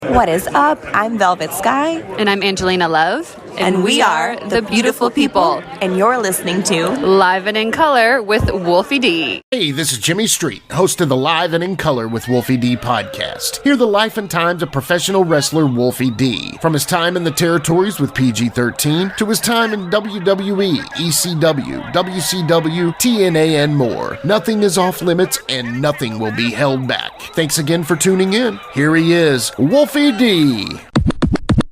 What is up? I'm Velvet Sky. And I'm Angelina Love. And we are the Beautiful People. And you're listening to Live and in Color with Wolfie D. Hey, this is Jimmy Street, host of the Live and in Color with Wolfie D podcast. Hear the life and times of professional wrestler Wolfie D. From his time in the territories with PG-13 to his time in WWE, ECW, WCW, TNA, and more. Nothing is off limits and nothing will be held back. Thanks again for tuning in. Here he is, Wolfie D.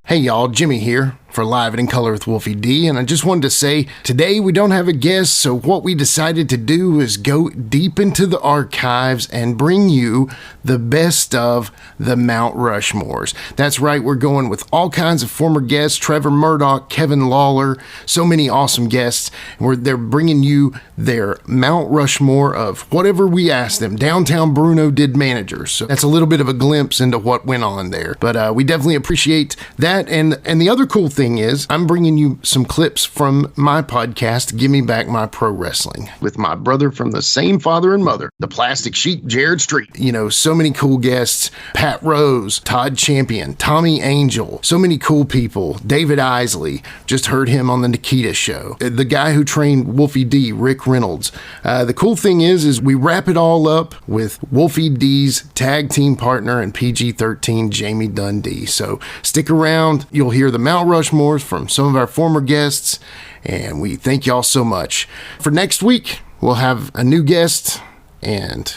Hey y'all, Jimmy here for Live and in Color with Wolfie D, and I just wanted to say, today we don't have a guest, so what we decided to do is go deep into the archives and bring you the best of the Mount Rushmores. That's right, we're going with all kinds of former guests, Trevor Murdoch, Kevin Lawler, so many awesome guests, and they're bringing you their Mount Rushmore of whatever we asked them. Downtown Bruno did managers, so that's a little bit of a glimpse into what went on there, but we definitely appreciate that, and the other cool thing is, I'm bringing you some clips from my podcast, Give Me Back My Pro Wrestling, with my brother from the same father and mother, the Plastic Sheik, Jared Street. You know, so many cool guests, Pat Rose, Todd Champion, Tommy Angel, so many cool people, David Isley, just heard him on the Nikita show, the guy who trained Wolfie D, Rick Reynolds. The cool thing is we wrap it all up with Wolfie D's tag team partner and PG-13, Jamie Dundee. So stick around, you'll hear the Mount Rushmore from some of our former guests, and we thank y'all so much. For next week, we'll have a new guest and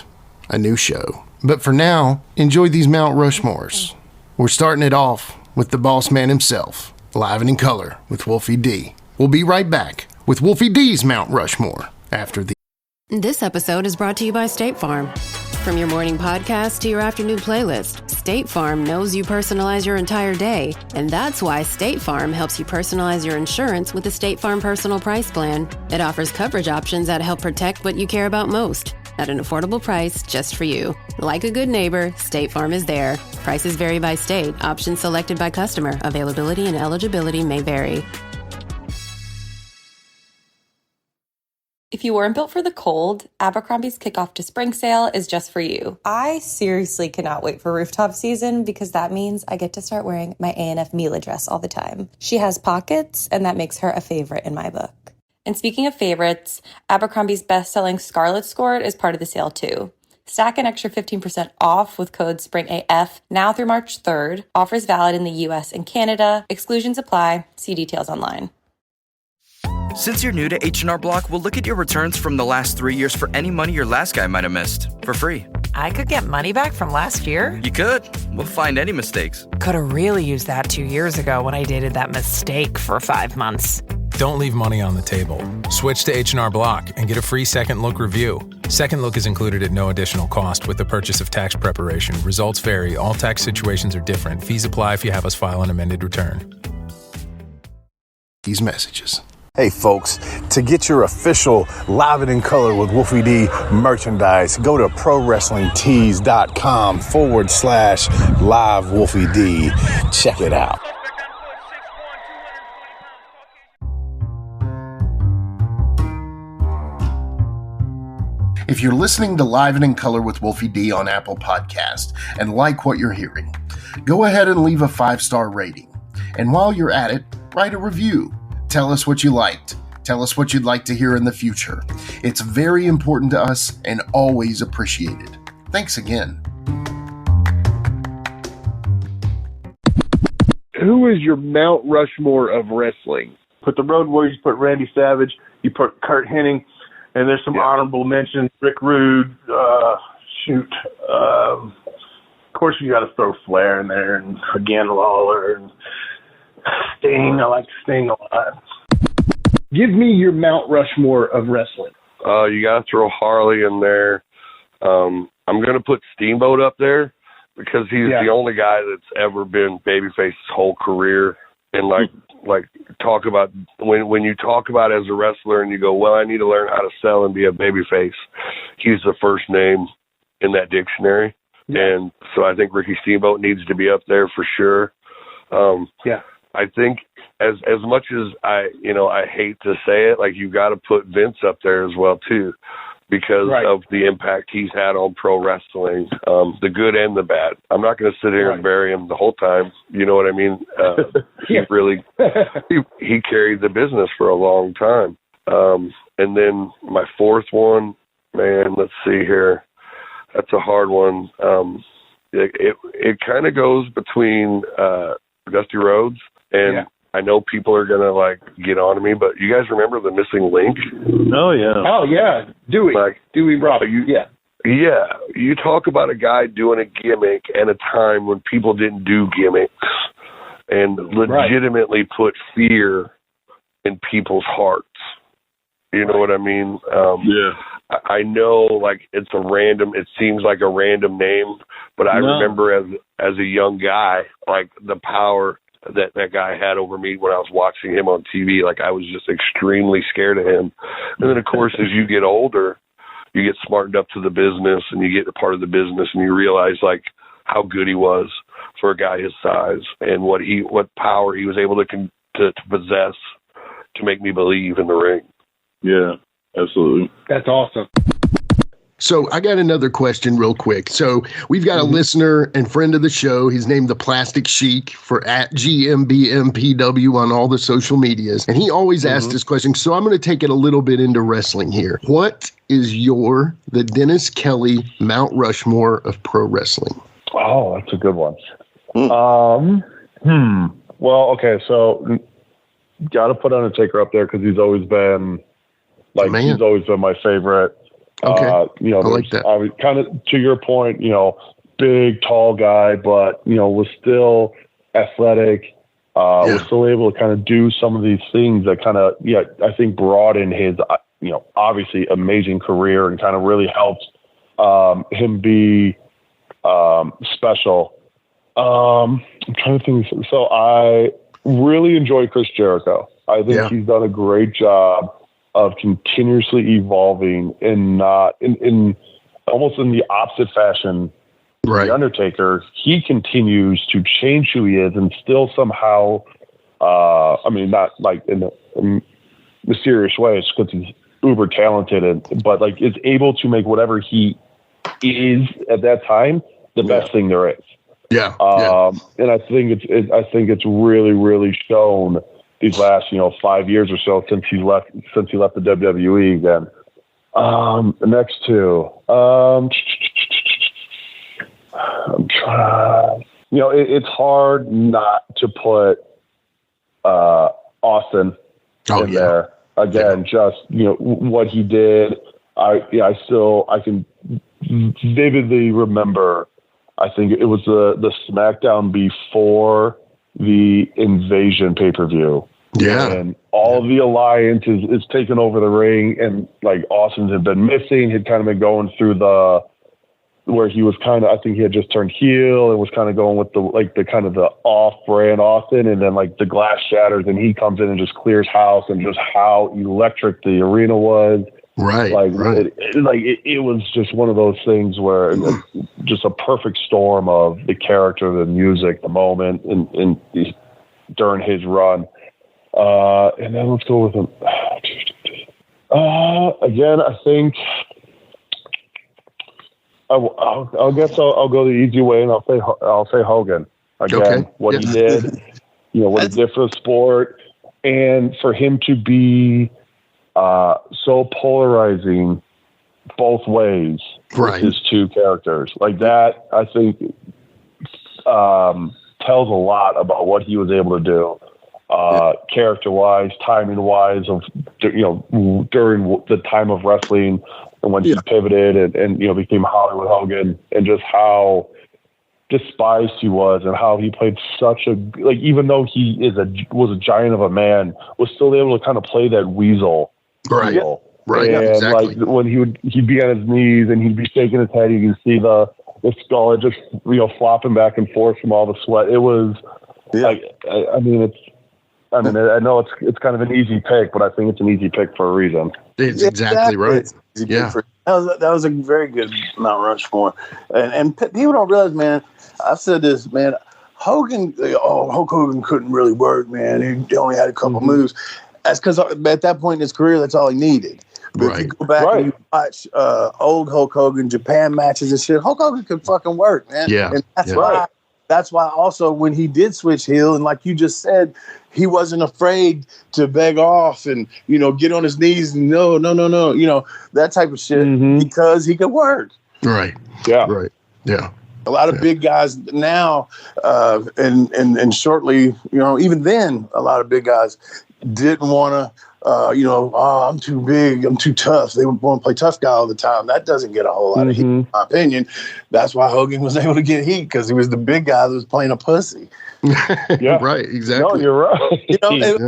a new show. But for now, enjoy these Mount Rushmores. We're starting it off with the boss man himself, Live and in Color with Wolfie D. We'll be right back with Wolfie D's Mount Rushmore after the... This episode is brought to you by State Farm. From your morning podcast to your afternoon playlist, State Farm knows you personalize your entire day, and that's why State Farm helps you personalize your insurance with the State Farm Personal Price Plan. It offers coverage options that help protect what you care about most at an affordable price just for you. Like a good neighbor, State Farm is there. Prices vary by state. Options selected by customer. Availability and eligibility may vary. If you weren't built for the cold, Abercrombie's kickoff to spring sale is just for you. I seriously cannot wait for rooftop season because that means I get to start wearing my A&F Mila dress all the time. She has pockets, and that makes her a favorite in my book. And speaking of favorites, Abercrombie's best-selling Scarlet Skirt is part of the sale too. Stack an extra 15% off with code SPRINGAF now through March 3rd. Offers valid in the US and Canada. Exclusions apply. See details online. Since you're new to H&R Block, we'll look at your returns from the last 3 years for any money your last guy might have missed, for free. I could get money back from last year? You could. We'll find any mistakes. Could have really used that 2 years ago when I dated that mistake for 5 months. Don't leave money on the table. Switch to H&R Block and get a free Second Look review. Second Look is included at no additional cost with the purchase of tax preparation. Results vary. All tax situations are different. Fees apply if you have us file an amended return. These messages. Hey folks, to get your official Live and in Color with Wolfie D merchandise, go to prowrestlingtees.com/live Wolfie D. Check it out. If you're listening to Live and in Color with Wolfie D on Apple Podcast and like what you're hearing, go ahead and leave a 5-star rating. And while you're at it, write a review. Tell us what you liked. Tell us what you'd like to hear in the future. It's very important to us and always appreciated. Thanks again. Who is your Mount Rushmore of wrestling? Put the Road Warriors, you put Randy Savage, you put Kurt Hennig, and there's some honorable mentions. Rick Rude, of course you got to throw Flair in there, and again Lawler, and Sting. I like Sting a lot. Give me your Mount Rushmore of wrestling. You got to throw Harley in there. I'm going to put Steamboat up there because he's the only guy that's ever been babyface his whole career. And like talk about when you talk about as a wrestler and you go, well, I need to learn how to sell and be a babyface. He's the first name in that dictionary. And so I think Ricky Steamboat needs to be up there for sure. I think as much as I hate to say it, like you got to put Vince up there as well too, because of the impact he's had on pro wrestling, the good and the bad. I'm not going to sit here and bury him the whole time. You know what I mean? He really he carried the business for a long time. And then my fourth one, man, let's see here. That's a hard one. It kind of goes between Dusty Rhodes and I know people are gonna like get on to me, but you guys remember the missing link? Oh yeah, Dewey, like Dewey Bravo. Yeah. You talk about a guy doing a gimmick at a time when people didn't do gimmicks, and legitimately put fear in people's hearts. You know what I mean? I know, like, it seems like a random name, but I remember as a young guy, like, the power that guy had over me when I was watching him on TV. Like, I was just extremely scared of him. And then, of course, as you get older, you get smartened up to the business, and you get a part of the business, and you realize, like, how good he was for a guy his size, and what power he was able to possess to make me believe in the ring. Yeah, absolutely. That's awesome. So I got another question real quick. So we've got a listener and friend of the show. He's named the Plastic Sheik for @GMBMPW on all the social medias. And he always asks this question. So I'm going to take it a little bit into wrestling here. What is the Dennis Kelly Mount Rushmore of pro wrestling? Oh, that's a good one. Well, okay. So got to put Undertaker up there because he's always been my favorite. Okay. I like that. I was kind of, to your point, big, tall guy, but, was still athletic, was still able to kind of do some of these things that kind of, I think broadened his, obviously amazing career and kind of really helped him be special. I'm trying to think. So I really enjoy Chris Jericho. I think he's done a great job of continuously evolving and not in almost in the opposite fashion. The Undertaker, he continues to change who he is and still somehow, not like in a mysterious way, it's because he's uber talented, but like is able to make whatever he is at that time the best thing there is. And I think it's really, really shown these last, 5 years or so since he left the WWE again. The next two, I'm trying, it's hard not to put, Austin in there again, just, what he did. I can vividly remember, I think it was the SmackDown before the Invasion pay-per-view. And all of the Alliance is taken over the ring, and like Austin had been missing, had kind of been going through where he was kind of, I think he had just turned heel and was kind of going with the kind of the off-brand Austin, and then like the glass shatters and he comes in and just clears house, and just how electric the arena was. It was just one of those things where just a perfect storm of the character, the music, the moment, and during his run. And then let's go with him. Again, I think I'll guess I'll go the easy way, and I'll say Hogan. Again, what he did, what he did for the sport, and for him to be so polarizing both ways with his two characters like that, I think tells a lot about what he was able to do, character-wise, timing-wise, of during the time of wrestling, and when he pivoted and became Hollywood Hogan, and just how despised he was, and how he played such a, like, even though he was a giant of a man, was still able to kind of play that weasel. And like when he'd be on his knees and he'd be shaking his head, you can see the skull just flopping back and forth from all the sweat. It was like, I know it's kind of an easy pick, but I think it's an easy pick for a reason. It's exactly right. That was a very good Mount Rushmore, and people don't realize, man. I've said this, man. Hulk Hogan couldn't really work, man. He only had a couple moves. That's because at that point in his career, that's all he needed. But if you go back and you watch old Hulk Hogan Japan matches and shit, Hulk Hogan could fucking work, man. Yeah. And that's why also when he did switch heel, and like you just said, he wasn't afraid to beg off and, get on his knees and no, that type of shit because he could work. Right. Yeah. Right. Yeah. A lot of big guys now, and shortly, even then, a lot of big guys didn't want to, I'm too big, I'm too tough. They want to play tough guy all the time. That doesn't get a whole lot of heat, in my opinion. That's why Hogan was able to get heat, because he was the big guy that was playing a pussy. Yeah, right, exactly. No, you're right.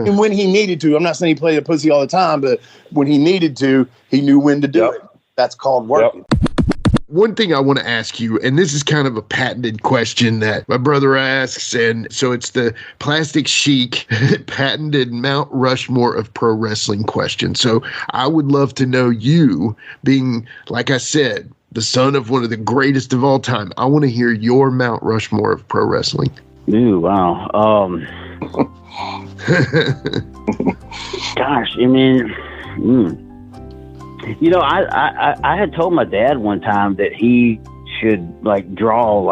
And when he needed to, I'm not saying he played a pussy all the time, but when he needed to, he knew when to do it. That's called working. One thing I want to ask you, and this is kind of a patented question that my brother asks, and so it's the Plastic Sheik patented Mount Rushmore of Pro Wrestling question. So I would love to know, you being, like I said, the son of one of the greatest of all time, I want to hear your Mount Rushmore of Pro Wrestling. Ooh, wow. Gosh, I mean, I had told my dad one time that he should draw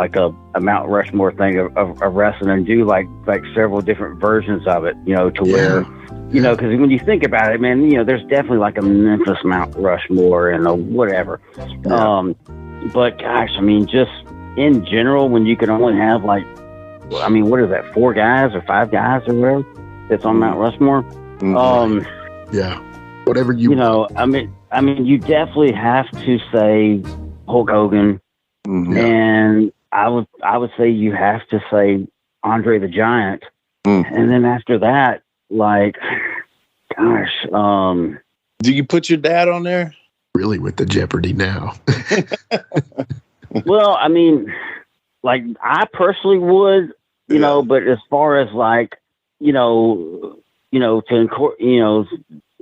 a Mount Rushmore thing of wrestling and do like several different versions of it, to where, because when you think about it, man, there's definitely a Memphis Mount Rushmore and a whatever. Yeah. But gosh, I mean, just in general, when you can only have what is that, 4 guys or 5 guys or whatever that's on Mount Rushmore? Yeah. Whatever you I mean, you definitely have to say Hulk Hogan, and I would say you have to say Andre the Giant, and then after that, do you put your dad on there? Really, with the Jeopardy now? Well, I mean, I personally would, but as far as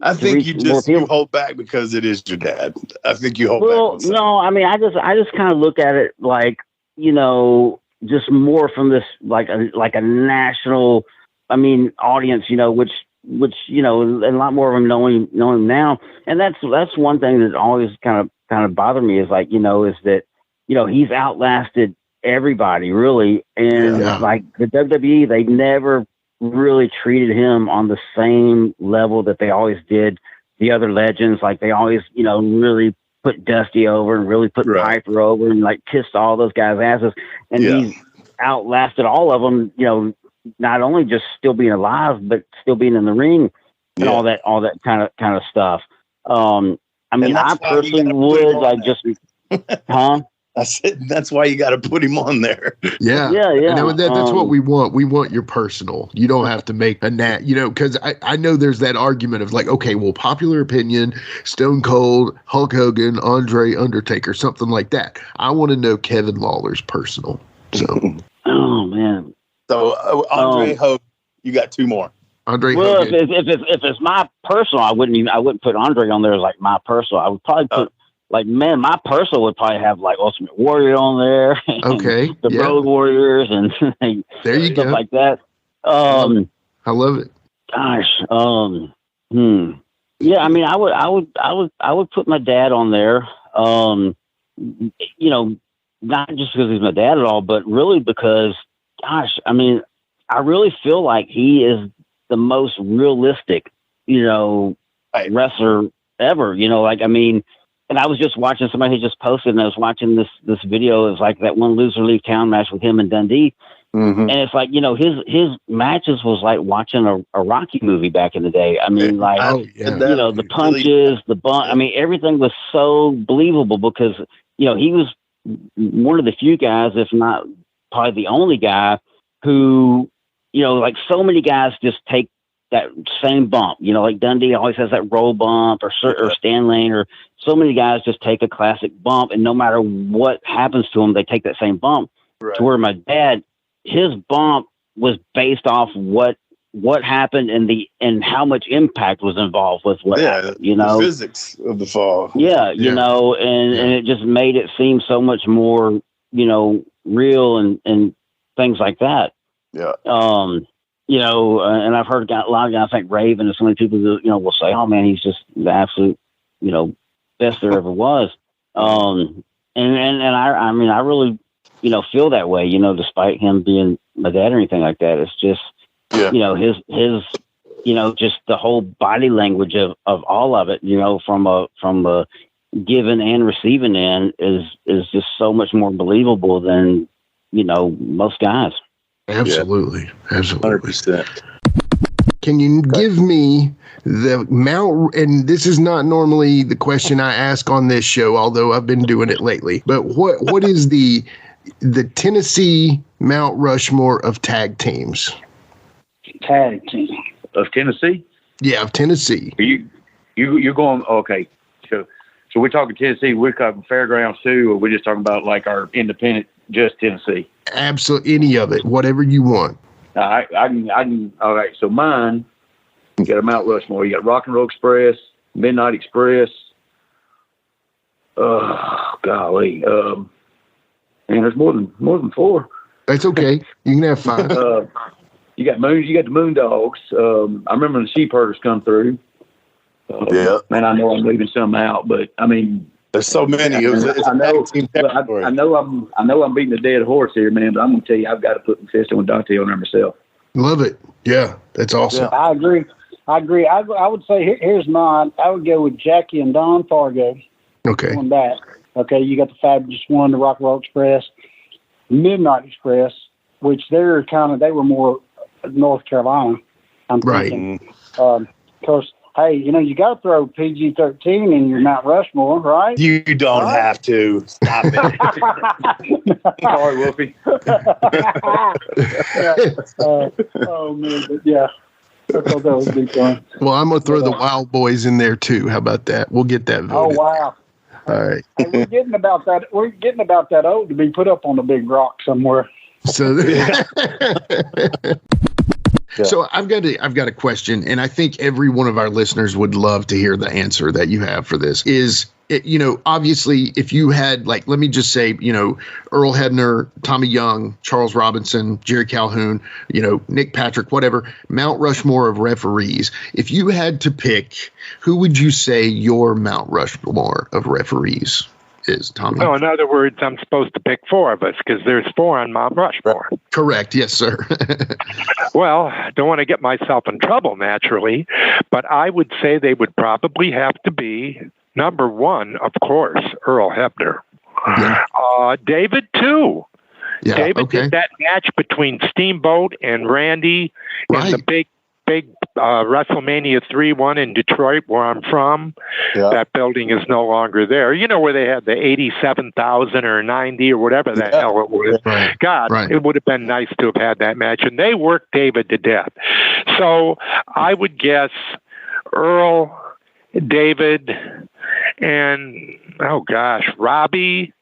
I think you hold back because it is your dad. I think you hold back. Well, no, I mean, I just kind of look at it just more from this a national, audience, which and a lot more of them knowing him now, and that's one thing that always kind of bothered me is is that he's outlasted everybody really, and the WWE, they never really treated him on the same level that they always did the other legends. They always, really put Dusty over and really put Piper over and kissed all those guys' asses. And he's outlasted all of them, not only just still being alive, but still being in the ring and all that kind of stuff. I personally would just, I said, that's why you got to put him on there. Yeah. And that's what we want. We want your personal. You don't have to make a because I know there's that argument of okay, well, popular opinion, Stone Cold, Hulk Hogan, Andre, Undertaker, something like that. I want to know Kevin Lawler's personal. So. Oh, man. So Andre Hogan, you got 2 more. Andre well, Hogan. If it's my personal, I wouldn't put Andre on there as my personal. I would probably put my personal would probably have Ultimate Warrior on there. Okay. The Road Warriors and there you stuff go. like that. I love it. Gosh. Yeah, I mean, I would put my dad on there. Not just because he's my dad at all, but really because, gosh, I mean, I really feel like he is the most realistic, wrestler ever. And I was just watching, somebody had just posted, and I was watching this video. It was that one Loser Leave Town match with him and Dundee. And it's his matches was like watching a Rocky movie back in the day. I mean, the punches, the bump. I mean, everything was so believable because, he was one of the few guys, if not probably the only guy who, so many guys just take that same bump, Dundee always has that roll bump or Stan Lane, or so many guys just take a classic bump, and no matter what happens to them, they take that same bump. To where my dad, his bump was based off what happened and how much impact was involved with what happened, the physics of the fall. And it just made it seem so much more, real and things like that. Yeah. And I've heard a lot of guys like Raven and so many people who, will say, oh man, he's just the absolute best there ever was. And I mean, I really, feel that way, despite him being my dad or anything like that. It's just, his, just the whole body language of all of it, from a giving and receiving end is just so much more believable than, most guys. Absolutely. Yeah. Absolutely. 100%. Can you give me the mount? And this is not normally the question I ask on this show, although I've been doing it lately. But what is the Tennessee Mount Rushmore of tag teams? Tag team of Tennessee? Yeah, of Tennessee. You're going okay. So we're talking Tennessee. We're talking Fairgrounds too, or we're just talking about like our independent, just Tennessee. Absolutely, any of it, whatever you want. I can. All right. So mine, you got a Mount Rushmore. You got Rock and Roll Express, Midnight Express. Golly. Man, there's more than four. That's okay. You can have five. You got the Moondogs. I remember when the Sheep Herders come through. Man, I know I'm leaving some out, but I mean, there's so many. I know I'm beating a dead horse here, man. But I'm gonna tell you, I've got to put Mephisto and Dante on there myself. Love it. Yeah, that's awesome. Yeah. I agree. I would say here's mine. I would go with Jackie and Don Fargo. Okay. Going back. Okay, you got the Fabulous One, the Rock and Roll Express, Midnight Express, which they were more North Carolina. I'm thinking. Because, hey, you got to throw PG-13 in your Mount Rushmore, right? You don't have to. Stop it. Sorry, Wolfie. Oh, man, but yeah. I thought that would be fun. Well, I'm going to throw the Wild Boys in there, too. How about that? We'll get that voted. Oh, wow. All right. Hey, we're getting about that old to be put up on a big rock somewhere. So, So I've got a question, and I think every one of our listeners would love to hear the answer that you have for this. Obviously, if you had, let me just say, Earl Hebner, Tommy Young, Charles Robinson, Jerry Calhoun, Nick Patrick, whatever, Mount Rushmore of referees. If you had to pick, who would you say your Mount Rushmore of referees is, Tommy? No, in other words, I'm supposed to pick four of us because there's four on Mount Rushmore. Correct. Yes, sir. Well, don't want to get myself in trouble, naturally, but I would say they would probably have to be number one, of course, Earl Hebner. Yeah. David, too. Yeah, David did that match between Steamboat and Randy in the big WrestleMania 3-1 in Detroit, where I'm from. Yeah. That building is no longer there. Where they had the 87,000 or 90 or whatever the hell it was. Right. God, it would have been nice to have had that match. And they worked David to death. So I would guess Earl, David, and, Robbie,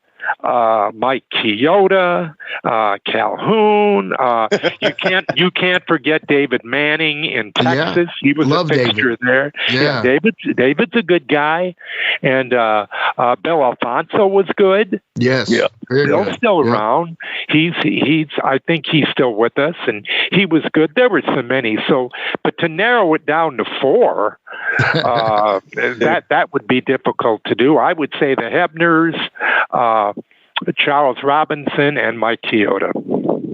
Mike Chioda, Calhoun. You can't forget David Manning in Texas. He was a fixture there. Yeah. David's a good guy, and Bill Alfonso was good. Yes, yeah. Bill's still around. He's. I think he's still with us, and he was good. There were so many. But to narrow it down to four, that would be difficult to do. I would say the Hebners, Charles Robinson, and Mike Chioda.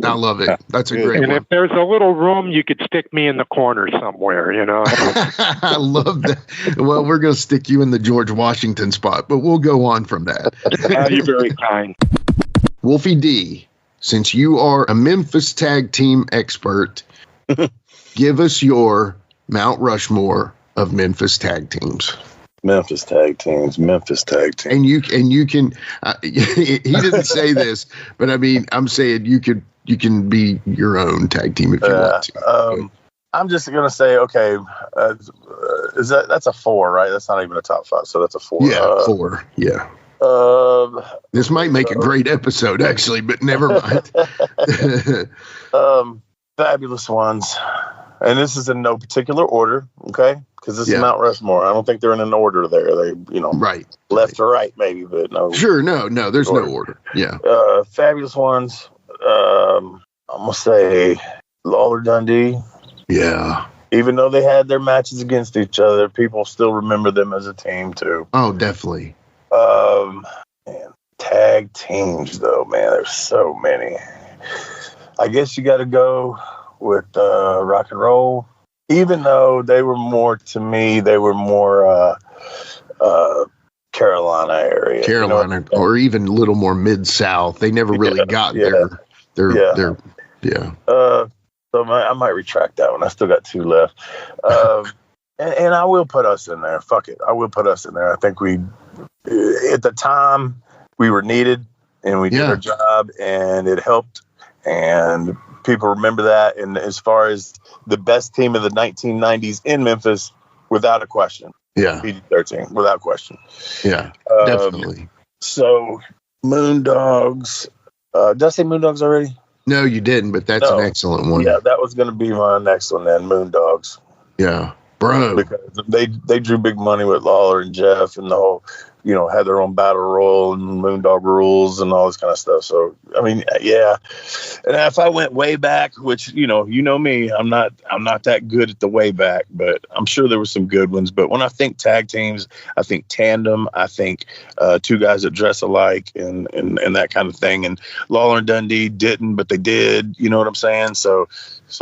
I love it. That's a great one. And if there's a little room, you could stick me in the corner somewhere, I love that. Well, we're going to stick you in the George Washington spot, but we'll go on from that. You're very kind. Wolfie D, since you are a Memphis tag team expert, give us your Mount Rushmore of Memphis tag teams. Memphis tag teams. And you can. He didn't say this, but I mean, I'm saying you can be your own tag team if you want to. I'm just gonna say, okay, that's a 4, right? That's not even a top 5, so that's a 4. Yeah, 4. Yeah. This might make a great episode, actually, but never mind. Fabulous Ones. And this is in no particular order, okay? Because this is Mount Rushmore. I don't think they're in an order there. They, right, left to right, maybe, but no. Sure, no, there's no order. Yeah. Fabulous Ones. I'm gonna say Lawler, Dundee. Yeah. even though they had their matches against each other, people still remember them as a team too. Oh, definitely. Man, tag teams though, man, there's so many. I guess you got to go with Rock and Roll, even though they were more Carolina area, or even a little more Mid-South. They never really got their. So I might retract that one. I still got 2 left. And I will put us in there. Fuck it. I will put us in there. I think at the time, we were needed and we did our job and it helped. And people remember that. And as far as the best team of the 1990s in Memphis, without a question. Yeah. PG-13, without question. Yeah, definitely. So, Moondogs. Did I say Moondogs already? No, you didn't, but that's an excellent one. Yeah, that was going to be my next one then, Moondogs. Yeah, bro. Because they drew big money with Lawler and Jeff and the whole, had their own battle royal and Moondog rules and all this kind of stuff. So, I mean, yeah. And if I went way back, which, you know me, I'm not that good at the way back, but I'm sure there were some good ones. But when I think tag teams, I think tandem, I think 2 guys that dress alike and that kind of thing. And Lawler and Dundee didn't, but they did, you know what I'm saying? So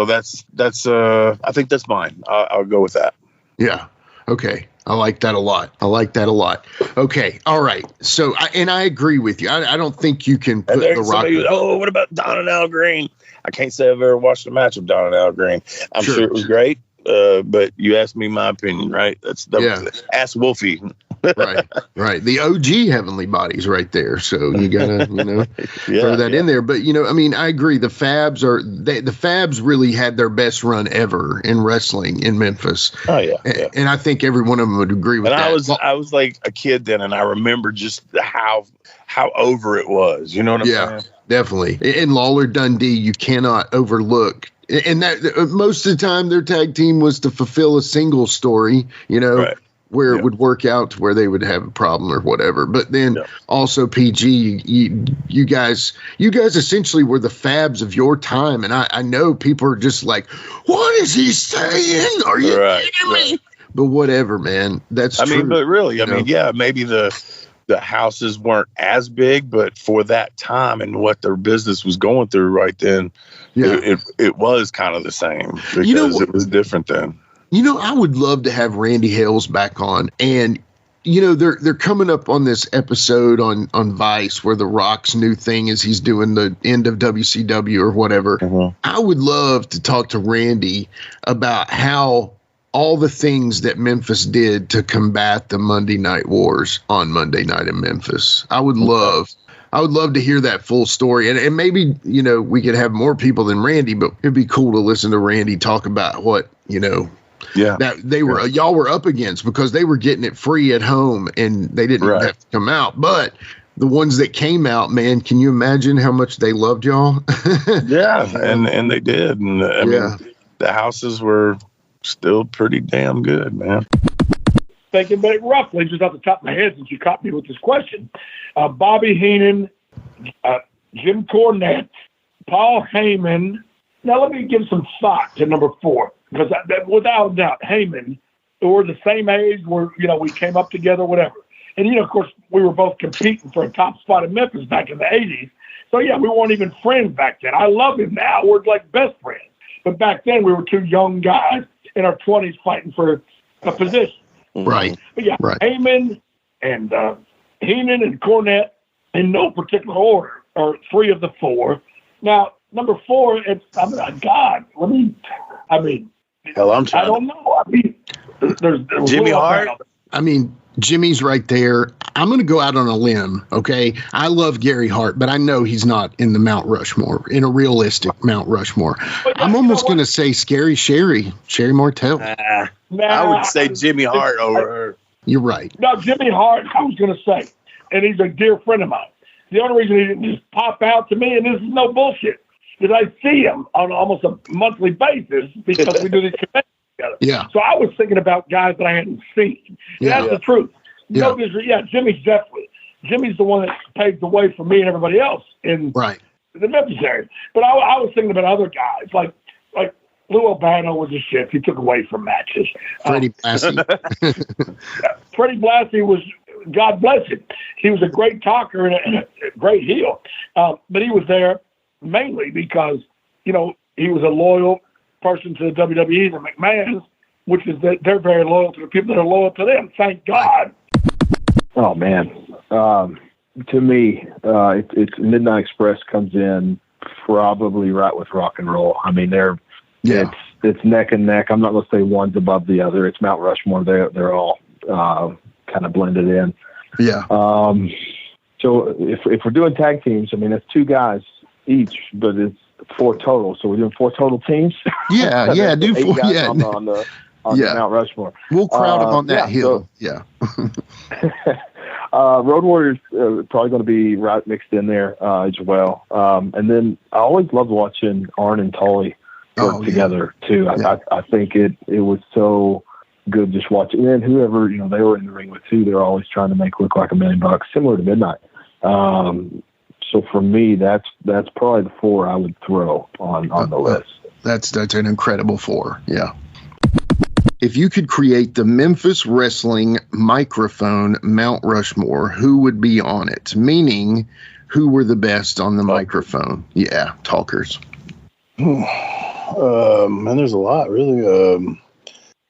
that's I think that's mine. I'll go with that. Yeah. Okay. I like that a lot. Okay. All right. So, I agree with you. I don't think you can put the Rock. What about Don and Al Green? I can't say I've ever watched a match of Don and Al Green. I'm sure it was great, but you asked me my opinion, right? Ask Wolfie. Right. The OG Heavenly Bodies right there. So you gotta, throw that in there. But I agree. The Fabs really had their best run ever in wrestling in Memphis. Oh yeah. And I think every one of them would agree with that. I was like a kid then, and I remember just how over it was. You know what I'm saying? Yeah, definitely. In Lawler Dundee, you cannot overlook. And that most of the time, their tag team was to fulfill a single story. Right. Where it would work out to where they would have a problem or whatever. But then also PG, you guys essentially were the Fabs of your time. And I know people are just like, what is he saying? Are you kidding me? But whatever, man. That's true. But really, maybe the houses weren't as big, but for that time and what their business was going through right then, it was kind of the same because it was different then. I would love to have Randy Hales back on, and they're coming up on this episode on Vice where The Rock's new thing is he's doing the end of WCW or whatever. Mm-hmm. I would love to talk to Randy about how all the things that Memphis did to combat the Monday Night Wars on Monday night in Memphis. I would love to hear that full story. And maybe, we could have more people than Randy, but it'd be cool to listen to Randy talk about what, that y'all were up against, because they were getting it free at home and they didn't even have to come out. But the ones that came out, man, can you imagine how much they loved y'all? Yeah, and they did. And I mean, the houses were still pretty damn good, man. Thinking about it roughly, just off the top of my head, since you caught me with this question, Bobby Heenan, Jim Cornette, Paul Heyman. Now, let me give some thought to number 4, because without a doubt, Heyman, we're the same age, we came up together, whatever. And, of course, we were both competing for a top spot in Memphis back in the 80s. So, we weren't even friends back then. I love him now. We're like best friends. But back then, we were 2 young guys in our 20s fighting for a position. Right. But Heyman and Heenan and Cornette in no particular order are 3 of the 4. Now, number 4, hell, I'm trying. I don't know. There's Jimmy Hart. Jimmy's right there. I'm going to go out on a limb, okay? I love Gary Hart, but I know he's not in the Mount Rushmore, in a realistic Mount Rushmore. I'm almost going to say Scary Sherry Martel. I would say Jimmy Hart over her. You're right. No, Jimmy Hart, I was going to say, and he's a dear friend of mine. The only reason he didn't just pop out to me, and this is no bullshit, is I see him on almost a monthly basis because we do these conventions together. Yeah. So I was thinking about guys that I hadn't seen. That's the truth. Yeah. Jimmy's definitely. Jimmy's the one that paved the way for me and everybody else in the Memphis area. But I was thinking about other guys, like Lou Albano was a shit. He took away from matches. Freddie Blassie. Freddie Blassie was, God bless him. He was a great talker and a great heel. But he was there mainly because, he was a loyal person to the WWE, the McMahons, which is that they're very loyal to the people that are loyal to them. Thank God. Oh, man. To me, it's Midnight Express comes in probably right with Rock and Roll. I mean, it's neck and neck. I'm not going to say one's above the other. It's Mount Rushmore. They're all kind of blended in. Yeah. So if we're doing tag teams, I mean, that's 2 guys each, but it's 4 total. So we're doing 4 total teams. Yeah, do 4. Yeah, on the Mount Rushmore. We'll crowd them on that hill. Road Warriors probably going to be right mixed in there as well. And then I always loved watching Arn and Tully work together too. I think it was so good just watching. And whoever they were in the ring with too, they're always trying to make look like $1 million, similar to Midnight. So for me, that's probably the 4 I would throw on the list. That's an incredible 4. Yeah. If you could create the Memphis Wrestling microphone Mount Rushmore, who would be on it? Meaning, who were the best on the microphone? Yeah, talkers. Man, there's a lot, really.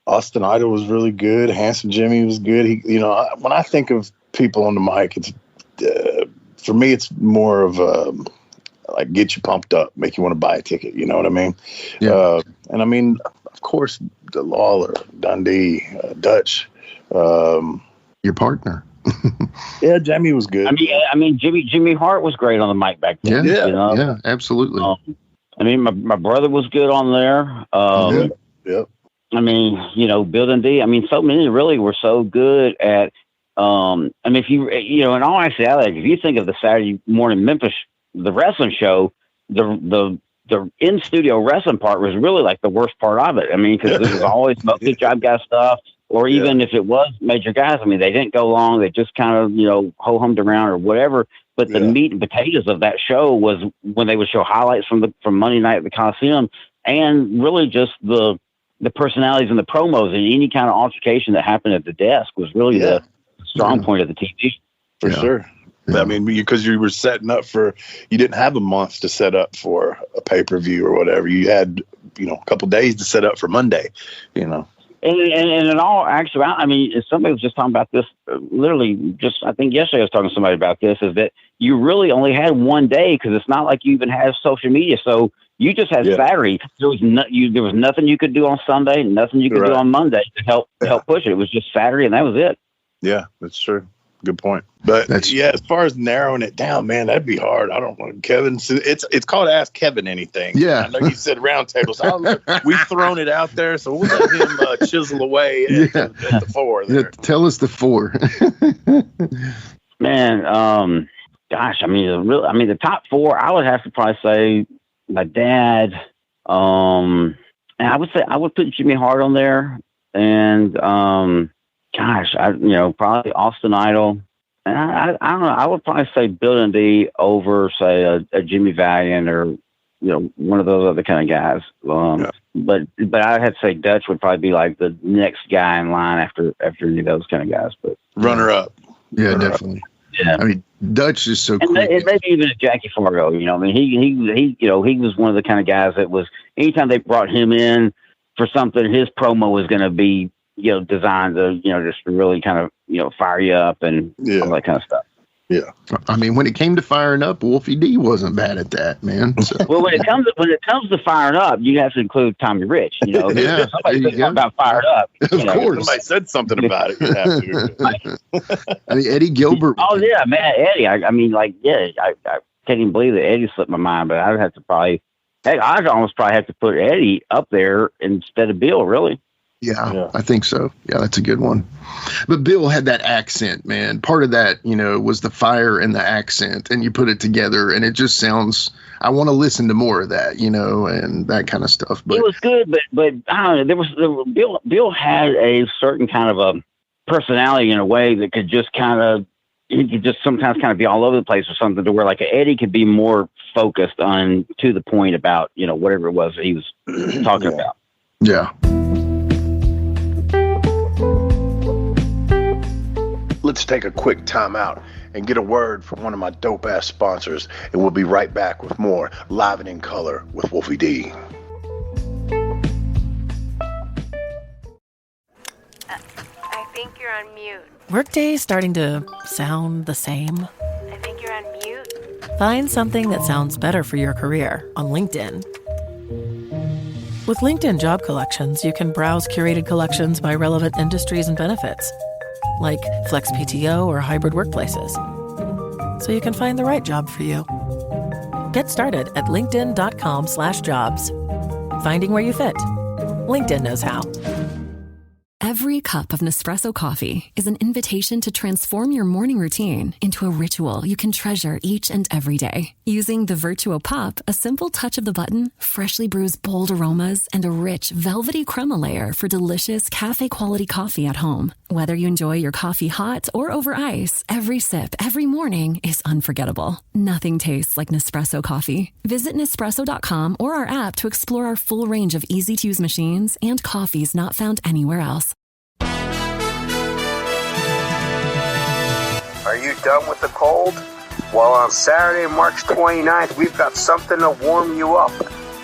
Austin Idol was really good. Handsome Jimmy was good. When I think of people on the mic, it's for me, it's more of like get you pumped up, make you want to buy a ticket. You know what I mean? Yeah. And I mean, of course, the Lawler, Dundee, Dutch. Your partner. Yeah, Jamie was good. I mean, Jimmy Hart was great on the mic back then. Yeah, absolutely. I mean, my brother was good on there. Yep. I mean, Bill Dundee. I mean, so many really were so good at. I mean, if in all actuality, if you think of the Saturday morning Memphis, the wrestling show, the in-studio wrestling part was really like the worst part of it. I mean, because it was always mostly job guy stuff, or even if it was major guys, I mean, they didn't go long. They just kind of, ho-hummed around or whatever. But the meat and potatoes of that show was when they would show highlights from Monday night at the Coliseum, and really just the personalities and the promos and any kind of altercation that happened at the desk was really the strong point of the TV. For sure. Yeah. I mean, because you were setting up you didn't have a month to set up for a pay-per-view or whatever. You had, a couple days to set up for Monday, And in all actuality, I mean, somebody was just talking about this, literally just, I think yesterday I was talking to somebody about this, is that you really only had one day because it's not like you even have social media. So you just had Saturday. There was nothing you could do on Sunday, nothing you could do on Monday to help push it. It was just Saturday and that was it. Yeah, that's true. Good point. But as far as narrowing it down, man, that'd be hard. I don't know. Kevin, it's called Ask Kevin Anything. Yeah. I know you said round tables. We've thrown it out there, so we'll let him chisel away at the 4 there. Yeah, tell us the 4. Man, gosh, I mean, the top 4, I would have to probably say my dad. And I would say I would put Jimmy Hart on there, and probably Austin Idol. And I don't know. I would probably say Bill Dundee over, say, a Jimmy Valiant or one of those other kind of guys. But I had to say Dutch would probably be like the next guy in line after any of those kind of guys. But runner up. Yeah, definitely. Yeah. I mean, Dutch is so cool. And maybe even a Jackie Fargo. I mean, he was one of the kind of guys that was, anytime they brought him in for something, his promo was going to be designed to just really kind of fire you up and all that kind of stuff. Yeah, I mean, when it came to firing up, Wolfie D wasn't bad at that, man. So. Well, when it comes to firing up, you have to include Tommy Rich. Somebody said something about fired up. Of course, somebody said something about it. You have to. I mean, Eddie Gilbert. Oh yeah, man, Eddie. I can't even believe that Eddie slipped my mind, but I'd have to probably. Heck, I'd almost probably have to put Eddie up there instead of Bill. Really. Yeah, I think so. Yeah, that's a good one. But Bill had that accent, man. Part of that, was the fire and the accent, and you put it together, and it just sounds. I want to listen to more of that, and that kind of stuff. But it was good, but I don't know. Bill had a certain kind of a personality in a way that could just kind of, he could just sometimes kind of be all over the place or something, to where like Eddie could be more focused on to the point about, you know, whatever it was that he was talking about. Yeah. Let's take a quick time out and get a word from one of my dope-ass sponsors, and we'll be right back with more Live and in Color with Wolfie D. I think you're on mute. Workday starting to sound the same? I think you're on mute. Find something that sounds better for your career on LinkedIn. With LinkedIn Job Collections, you can browse curated collections by relevant industries and benefits, like flex PTO or hybrid workplaces, so you can find the right job for you. Get started at linkedin.com/jobs. Finding where you fit. LinkedIn knows how. Every cup of Nespresso coffee is an invitation to transform your morning routine into a ritual you can treasure each and every day. Using the Virtuo Pop, a simple touch of the button freshly brews bold aromas and a rich, velvety crema layer for delicious cafe-quality coffee at home. Whether you enjoy your coffee hot or over ice, every sip, every morning is unforgettable. Nothing tastes like Nespresso coffee. Visit Nespresso.com or our app to explore our full range of easy-to-use machines and coffees not found anywhere else. Are you done with the cold? Well, on Saturday, March 29th, we've got something to warm you up.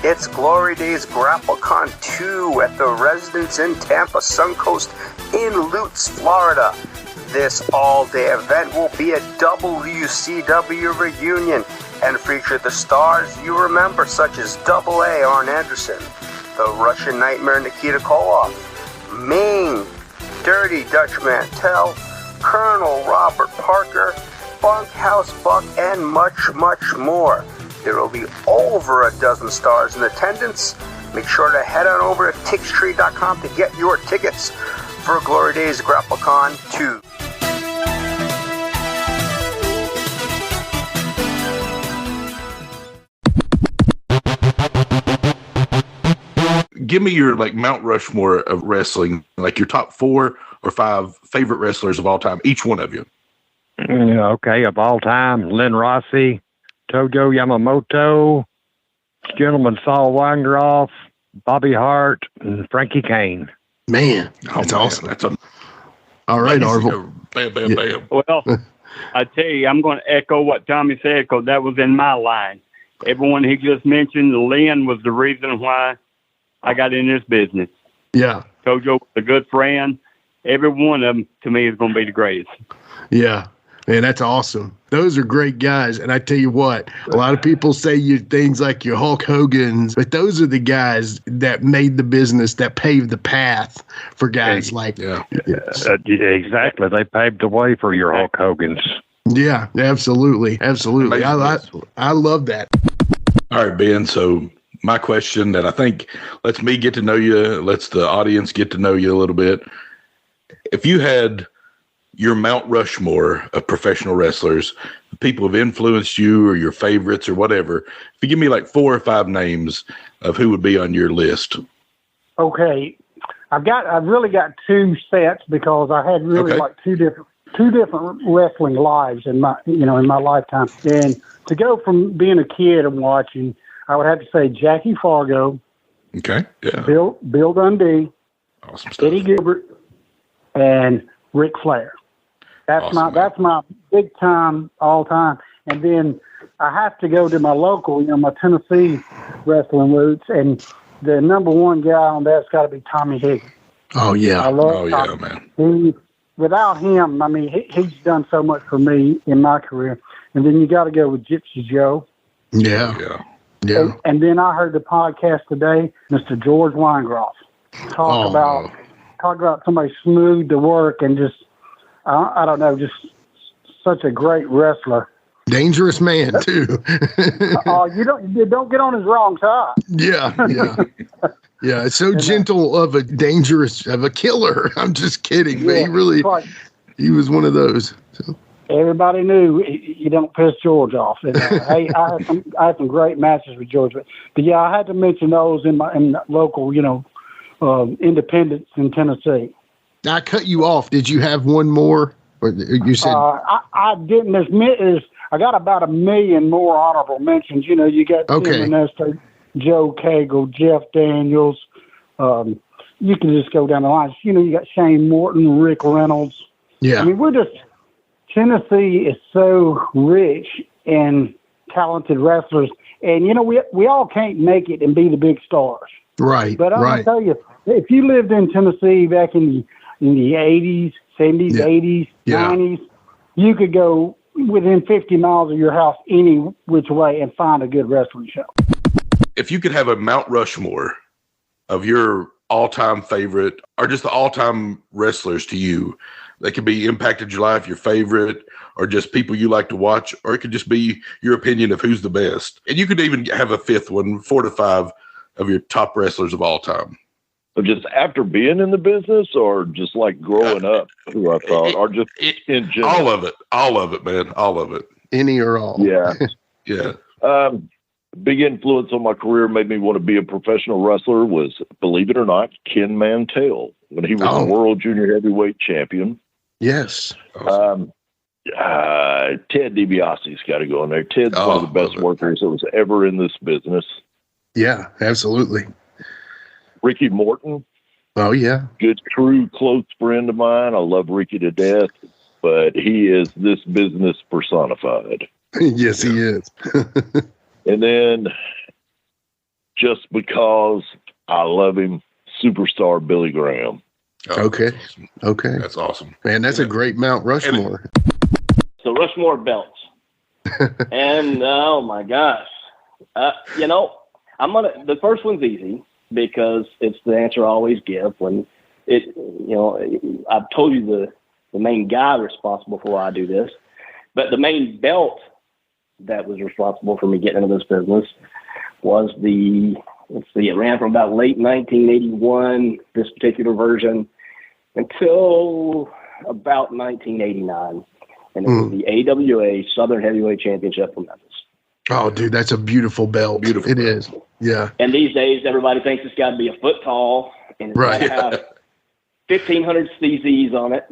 It's Glory Days GrappleCon 2 at the Residence in Tampa Suncoast in Lutz, Florida. This all-day event will be a WCW reunion and feature the stars you remember, such as Double A Arn Anderson, the Russian Nightmare Nikita Koloff, Ming, Dirty Dutch Mantel, Colonel Robert Parker, Bunkhouse Buck, and much, much more. There will be over a dozen stars in attendance. Make sure to head on over to Tickstree.com to get your tickets for Glory Days GrappleCon 2. Give me your Mount Rushmore of wrestling, your top 4 or 5 favorite wrestlers of all time, each one of you. Okay, of all time, Lynn Rossi, Tojo Yamamoto, Gentleman Saul Weingeroff, Bobby Hart, and Frankie Kane. Man, that's awesome. All right, Arvil. Bam, bam, bam. Well, I tell you, I'm going to echo what Tommy said, because that was in my line. Everyone he just mentioned, Lynn was the reason why I got in this business. Yeah. Tojo was a good friend. Every one of them, to me, is going to be the greatest. Yeah. Man, that's awesome. Those are great guys. And I tell you what, a lot of people say you things like your Hulk Hogan's, but those are the guys that made the business, that paved the path for guys like. Yeah. Exactly. They paved the way for your Hulk Hogan's. Yeah, absolutely. Absolutely. I love that. All right, Ben. So my question that I think lets me get to know you, lets the audience get to know you a little bit. If you had your Mount Rushmore of professional wrestlers, people have influenced you or your favorites or whatever, if you give me 4 or 5 names of who would be on your list. Okay. I've really got 2 sets, because I had really two different wrestling lives in my lifetime. And to go from being a kid and watching, I would have to say Jackie Fargo. Okay. Yeah. Bill Dundee. Awesome stuff. Eddie Gilbert and Ric Flair. That's my big time all time. And then I have to go to my local, my Tennessee wrestling roots, and the number one guy on that's got to be Tommy Higgins. Oh yeah. I love Tommy. Man. Without him, he's done so much for me in my career. And then you got to go with Gypsy Joe. Yeah. And then I heard the podcast today, Mr. George Weingeroff talk about somebody smooth to work and just, I don't know, just such a great wrestler. Dangerous man too. You don't get on his wrong side. Yeah. Yeah, it's so gentle of a killer. I'm just kidding, man. He was one of those. So. Everybody knew you don't piss George off. And, hey, I had some great matches with George, but yeah, I had to mention those in the local, independents in Tennessee. I cut you off. Did you have one more? Or you said I didn't. I got about 1 million more honorable mentions. You know, you got Tim Ernesto, Joe Cagle, Jeff Daniels. You can just go down the line. You know, you got Shane Morton, Rick Reynolds. Yeah. I mean, Tennessee is so rich in talented wrestlers, and you know, we all can't make it and be the big stars. Right. But I'm gonna tell you, if you lived in Tennessee back in the 80s, 70s, 80s, 90s, you could go within 50 miles of your house any which way and find a good wrestling show. If you could have a Mount Rushmore of your all-time favorite or just the all-time wrestlers to you, that could be impacted your life, your favorite, or just people you like to watch, or it could just be your opinion of who's the best. And you could even have a fifth one, 4 to 5 of your top wrestlers of all time. So just after being in the business, or just like growing up, who I thought, or just in general? All of it, man. All of it. Any or all. Yeah. Yeah. Big influence on my career, made me want to be a professional wrestler, was, believe it or not, Ken Mantell, when he was a world junior heavyweight champion. Yes. Awesome. Ted DiBiase's got to go in there. Ted's one of the best workers that was ever in this business. Yeah, absolutely. Ricky Morton. Oh, yeah. Good, true, close friend of mine. I love Ricky to death, but he is this business personified. Yes, he is. And then, just because I love him, superstar Billy Graham. Okay. That's awesome. Man, that's a great Mount Rushmore. So Rushmore belts. And, oh, my gosh. You know, the first one's easy because it's the answer I always give when I've told you the main guy responsible for why I do this, but the main belt that was responsible for me getting into this business was it ran from about late 1981, this particular version, until about 1989. And it was the AWA Southern Heavyweight Championship from Memphis. Oh, dude, that's a beautiful belt. It is. Yeah. And these days, everybody thinks it's got to be a foot tall, and it's got to have 1,500 CZs on it.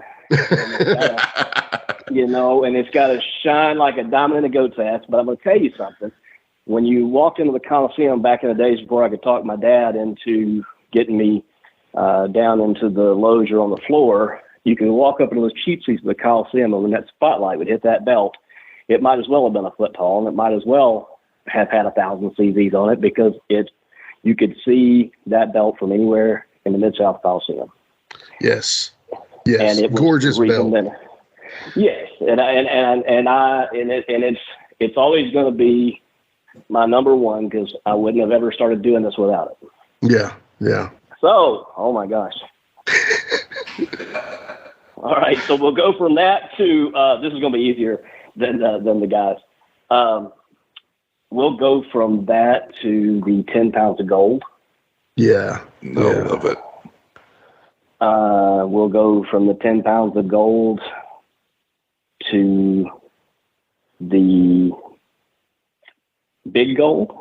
And it's got to shine like a diamond in a goat's ass. But I'm going to tell you something. When you walked into the Coliseum back in the days before I could talk my dad into getting me down into the loggia on the floor, you can walk up into those cheap seats of the Coliseum, and when that spotlight would hit that belt, it might as well have been a foot tall, and it might as well have had 1,000 CZs on it because you could see that belt from anywhere in the Mid-South Coliseum. Yes. Yes. And it was gorgeous belt. Yes. It's always going to be my number one because I wouldn't have ever started doing this without it. Yeah. Yeah. So, oh my gosh. All right. So we'll go from that to, this is going to be easier than the guys. We'll go from that to the 10 pounds of gold. Yeah. I love it. We'll go from the 10 pounds of gold to the big gold.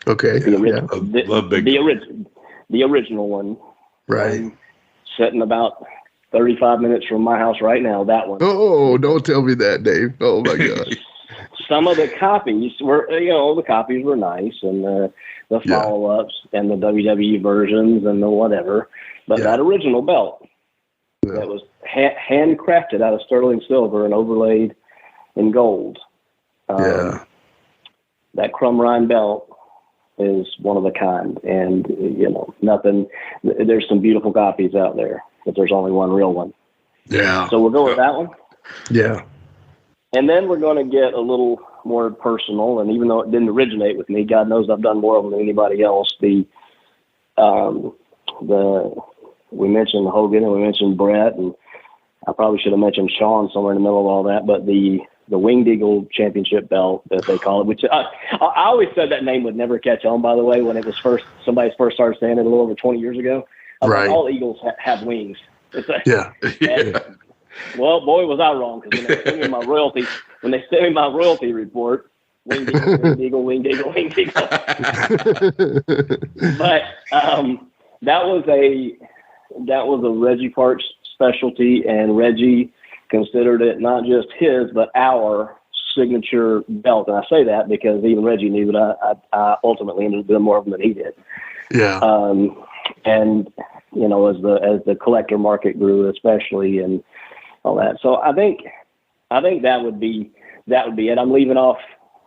Okay. The original one. Right. Sitting about 35 minutes from my house right now, that one. Oh, don't tell me that, Dave. Oh, my gosh. Some of the copies were, nice, and the follow-ups and the WWE versions and the whatever. But that original belt that was handcrafted out of sterling silver and overlaid in gold. That Crumb Rind belt is one of a kind. And, there's some beautiful copies out there, but there's only one real one. Yeah. So we'll go with that one. Yeah. And then we're going to get a little more personal. And even though it didn't originate with me, God knows I've done more of them than anybody else. We mentioned Hogan and we mentioned Brett, and I probably should have mentioned Shawn somewhere in the middle of all that, but the Winged Eagle Championship belt, that they call it, which I always said that name would never catch on, by the way, when it was somebody first started saying it a little over 20 years ago. Right. All eagles have wings. Well, boy, was I wrong, because when they sent me my royalty report, Winged Eagle, Winged Eagle, Winged Eagle, Winged Eagle. But that was a Reggie Parks specialty, and Reggie considered it not just his, but our signature belt. And I say that because even Reggie knew that I ultimately ended up doing more of them than he did. Yeah. And you know, as the collector market grew, especially, and all that. So I think that would be it. I'm leaving off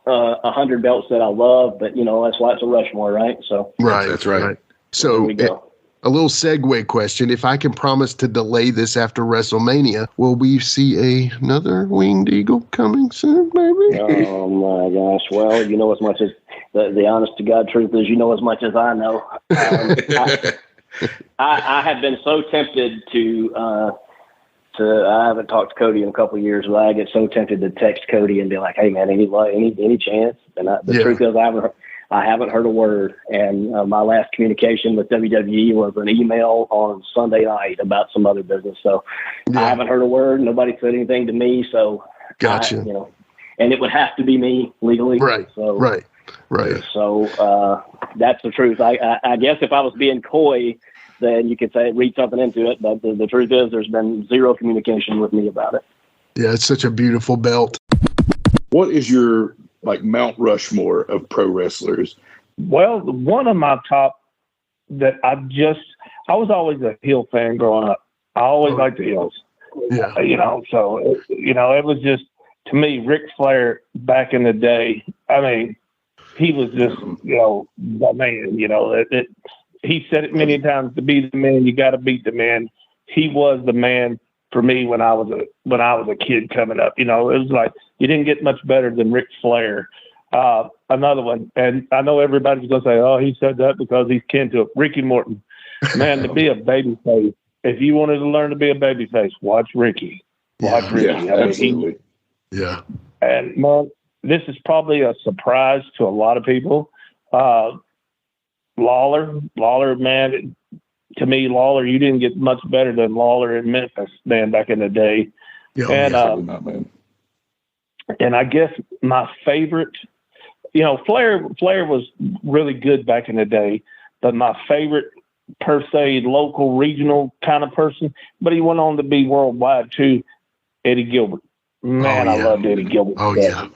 100 belts that I love, but you know, that's why it's a Rushmore, right? So right, that's right. So a little segue question: if I can promise to delay this after WrestleMania, will we see another Winged Eagle coming soon, maybe? Oh my gosh! Well, you know, as much as the honest to God truth is, you know as much as I know. I have been so tempted to. I haven't talked to Cody in a couple of years, but I get so tempted to text Cody and be like, "Hey man, any chance?" And the truth is, I haven't heard a word. And my last communication with WWE was an email on Sunday night about some other business. So I haven't heard a word. Nobody said anything to me. So gotcha. You know, and it would have to be me legally. Right. So, right. So that's the truth. I guess if I was being coy, then you could say read something into it. But the truth is, there's been zero communication with me about it. Yeah, it's such a beautiful belt. What is your Mount Rushmore of pro wrestlers? Well, one of my top that I was always a heel fan growing up. I always liked the heels. Yeah. You know, so, you know, it was just, to me, Ric Flair back in the day, I mean, he was just, you know, the man, you know, he said it many times, to be the man, you got to beat the man. He was the man for me when I was a kid coming up. You know, it was like you didn't get much better than Ric Flair. Another one, and I know everybody's going to say, "Oh, he said that because he's kin to it." Ricky Morton, man, to be a babyface. If you wanted to learn to be a babyface, watch Ricky. Watch Ricky. Yeah, absolutely. Yeah. And man, this is probably a surprise to a lot of people. Lawler, man. To me, Lawler, you didn't get much better than Lawler in Memphis, man, back in the day. Yeah, and man. And I guess my favorite, you know, Flair was really good back in the day, but my favorite per se local regional kind of person, but he went on to be worldwide too, Eddie Gilbert. Man, I loved Eddie Gilbert. Oh yeah.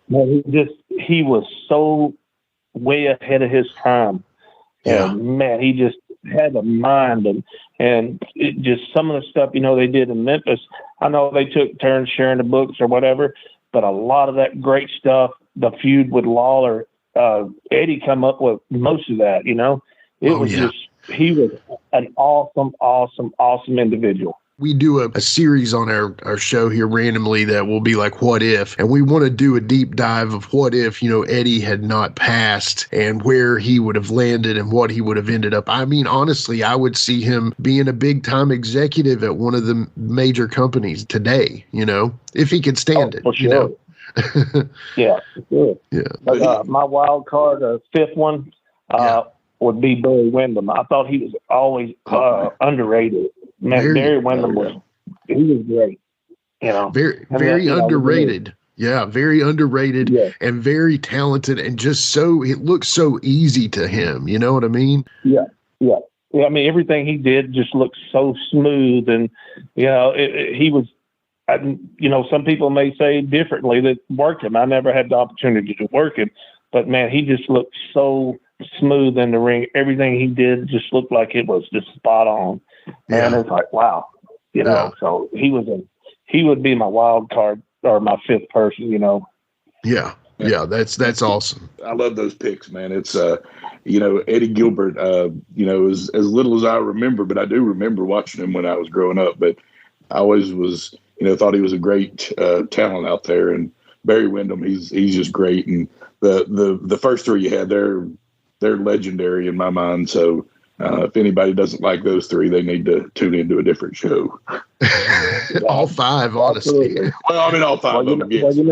Man, he was so way ahead of his time. Yeah. And man, he just had a mind, and it just some of the stuff, you know, they did in Memphis. I know they took turns sharing the books or whatever, but a lot of that great stuff, the feud with Lawler, Eddie come up with most of that, you know. He was an awesome individual. We do a series on our show here randomly that will be like What If, and we want to do a deep dive of what if, you know, Eddie had not passed and where he would have landed and what he would have ended up. I mean, honestly, I would see him being a big time executive at one of the major companies today, you know, if he could stand it, for sure. You know. Yeah, for sure. Yeah. But my wild card, fifth one, would be Barry Windham. I thought he was always underrated. Man, Barry Windham was great. You know, very underrated. Yeah, very underrated and very talented, and just it looks so easy to him. You know what I mean? Yeah. I mean, everything he did just looked so smooth, and you know, he was. You know, some people may say differently that worked him. I never had the opportunity to work him, but man, he just looked so smooth in the ring. Everything he did just looked like it was just spot on. And it's like, wow, you know, so he would be my wild card or my fifth person, you know. Yeah. Yeah. That's awesome. I love those picks, man. It's, you know, Eddie Gilbert, you know, as little as I remember, but I do remember watching him when I was growing up, but I always was, you know, thought he was a great talent out there. And Barry Windham, he's just great. And the first three you had, they're legendary in my mind. So, if anybody doesn't like those three, they need to tune into a different show. All five, honestly. Well, I mean, all five of them, yes. Well, you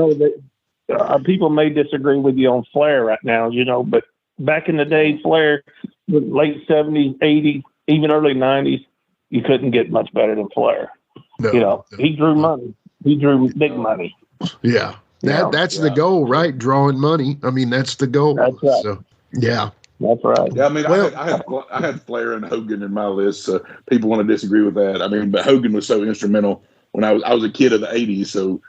know, people may disagree with you on Flair right now, you know, but back in the day, Flair, late 70s, 80s, even early 90s, you couldn't get much better than Flair. No, you know, he drew money. He drew big money. Yeah. That's the goal, right? Drawing money. I mean, that's the goal. That's right. So, yeah. That's right. Yeah, I mean, I had Flair and Hogan in my list. So people want to disagree with that. I mean, but Hogan was so instrumental when I was a kid of the '80s. So,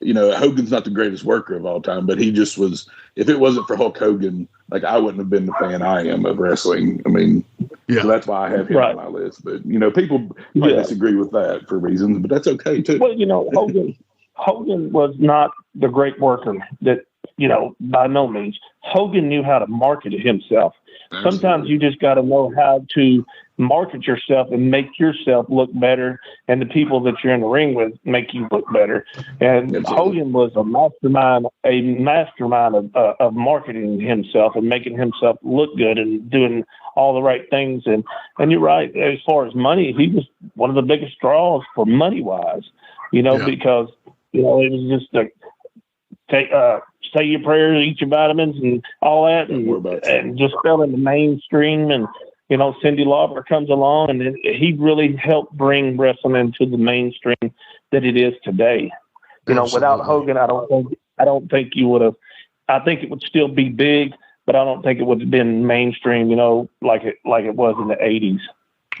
you know, Hogan's not the greatest worker of all time, but he just was. If it wasn't for Hulk Hogan, like, I wouldn't have been the fan I am of wrestling. I mean, so that's why I have him on my list. But, you know, people might disagree with that for reasons, but that's okay too. Well, you know, Hogan was not the great worker that, you know, by no means. Hogan knew how to market himself. Absolutely. Sometimes you just got to know how to market yourself and make yourself look better, and the people that you're in the ring with make you look better. And Absolutely. Hogan was a mastermind of marketing himself and making himself look good and doing all the right things. And you're right, as far as money, he was one of the biggest draws for money-wise, you know, because, you know, it was just say your prayers, eat your vitamins and all that, and just fell in the mainstream. And, you know, Cindy Lauper comes along, and he really helped bring wrestling into the mainstream that it is today. You know, without Hogan, I don't think you would have. I think it would still be big, but I don't think it would have been mainstream. You know, like it was in the '80s.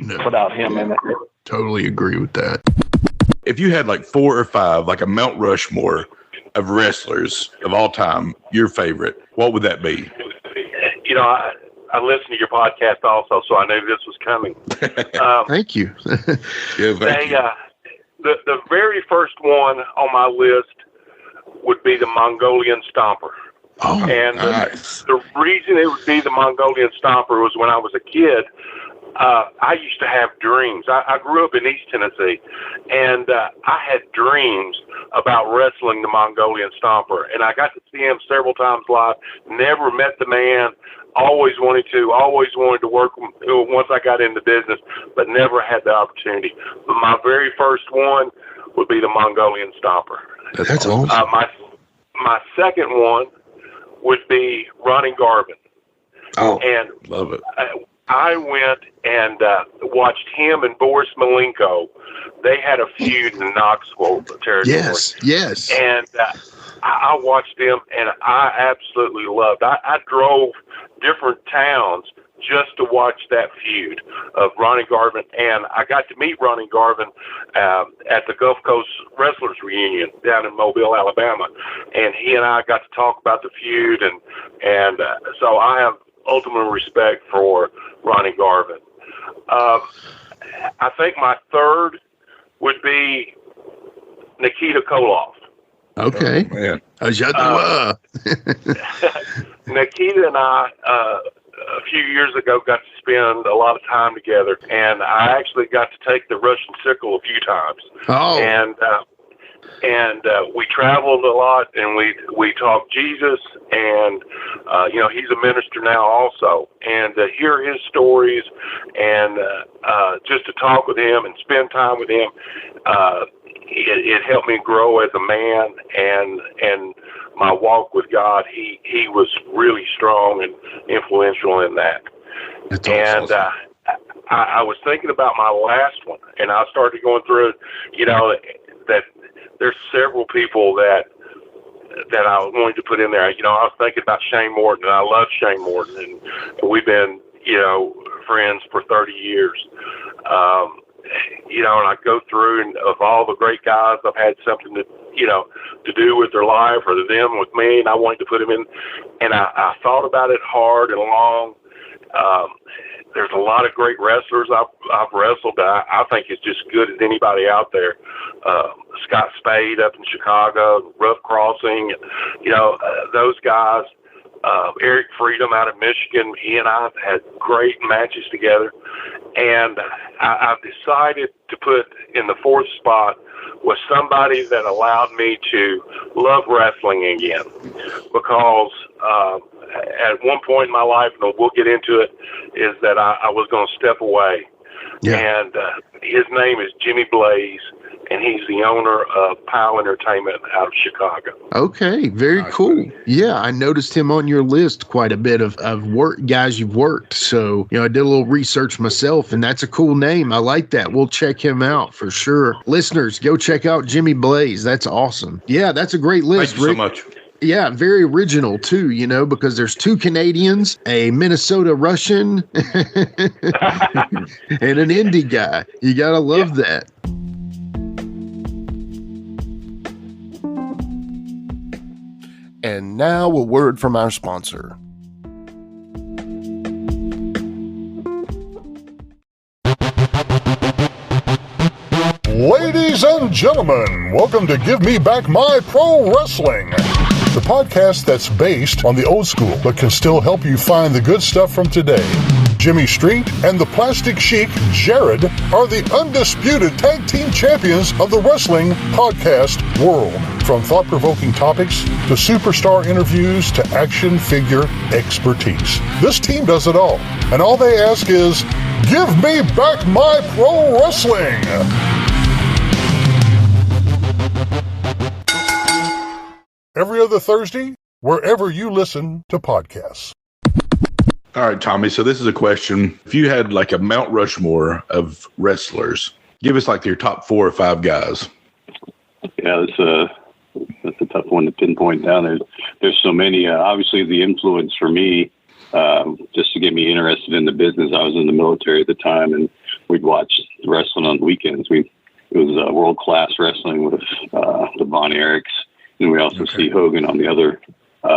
No. Without him in it. Totally agree with that. If you had like 4 or 5, like a Mount Rushmore of wrestlers of all time, your favorite, what would that be? You know, I listened to your podcast also, so I knew this was coming. Thank you. The very first one on my list would be the Mongolian Stomper. Oh, and nice. The reason it would be the Mongolian Stomper was when I was a kid, I used to have dreams. I grew up in East Tennessee, and I had dreams about wrestling the Mongolian Stomper. And I got to see him several times live, never met the man, always wanted to work once I got into business, but never had the opportunity. But my very first one would be the Mongolian Stomper. That's awesome. My second one would be Ronnie Garvin. Oh, and love it. I went and watched him and Boris Malenko. They had a feud in Knoxville territory. Yes. And I watched them, and I absolutely loved. I drove different towns just to watch that feud of Ronnie Garvin, and I got to meet Ronnie Garvin at the Gulf Coast Wrestlers Reunion down in Mobile, Alabama, and he and I got to talk about the feud, and so I have ultimate respect for Ronnie Garvin. I think my third would be Nikita Koloff. Okay. Nikita and I, a few years ago, got to spend a lot of time together, and I actually got to take the Russian sickle a few times. Oh. And we traveled a lot, and we talked Jesus, and you know, he's a minister now also, and to hear his stories and just to talk with him and spend time with him, it helped me grow as a man and my walk with God. He was really strong and influential in that. That's and I was thinking about my last one, and I started going through it, you know, that there's several people that I was going to put in there. You know, I was thinking about Shane Morton, and I love Shane Morton, and we've been, you know, friends for 30 years. You know, and I go through, and of all the great guys, I've had something to do with their life or them with me, and I wanted to put them in. And I thought about it hard and long. There's a lot of great wrestlers I've wrestled that I think is just good as anybody out there. Scott Spade up in Chicago, Rough Crossing, you know, those guys. Eric Freedom out of Michigan, he and I have had great matches together. And I've decided to put in the fourth spot was somebody that allowed me to love wrestling again. Because at one point in my life, and we'll get into it, is that I was going to step away. Yeah. And his name is Jimmy Blaze, and he's the owner of Powell Entertainment out of Chicago. Okay, very cool. Yeah, I noticed him on your list quite a bit of work guys you've worked. So, you know, I did a little research myself, and that's a cool name. I like that. We'll check him out for sure. Listeners, go check out Jimmy Blaze. That's awesome. Yeah, that's a great list, Thank you Rick. so much. Yeah, very original too, you know, because there's 2 Canadians, a Minnesota Russian, and an indie guy. You got to love that. And now a word from our sponsor. Ladies and gentlemen, welcome to Give Me Back My Pro Wrestling, the podcast that's based on the old school but can still help you find the good stuff from today. Jimmy Street and the Plastic Sheik, Jared, are the undisputed tag team champions of the wrestling podcast world. From thought-provoking topics to superstar interviews to action figure expertise. This team does it all, and all they ask is, give me back my pro wrestling! Every other Thursday, wherever you listen to podcasts. All right, Tommy. So this is a question. If you had like a Mount Rushmore of wrestlers, give us like your top 4 or 5 guys. Yeah, that's a tough one to pinpoint down. There's so many. Obviously, the influence for me, just to get me interested in the business. I was in the military at the time, and we'd watch wrestling on the weekends. It was world-class wrestling with the Von Erichs. And we also see Hogan on the other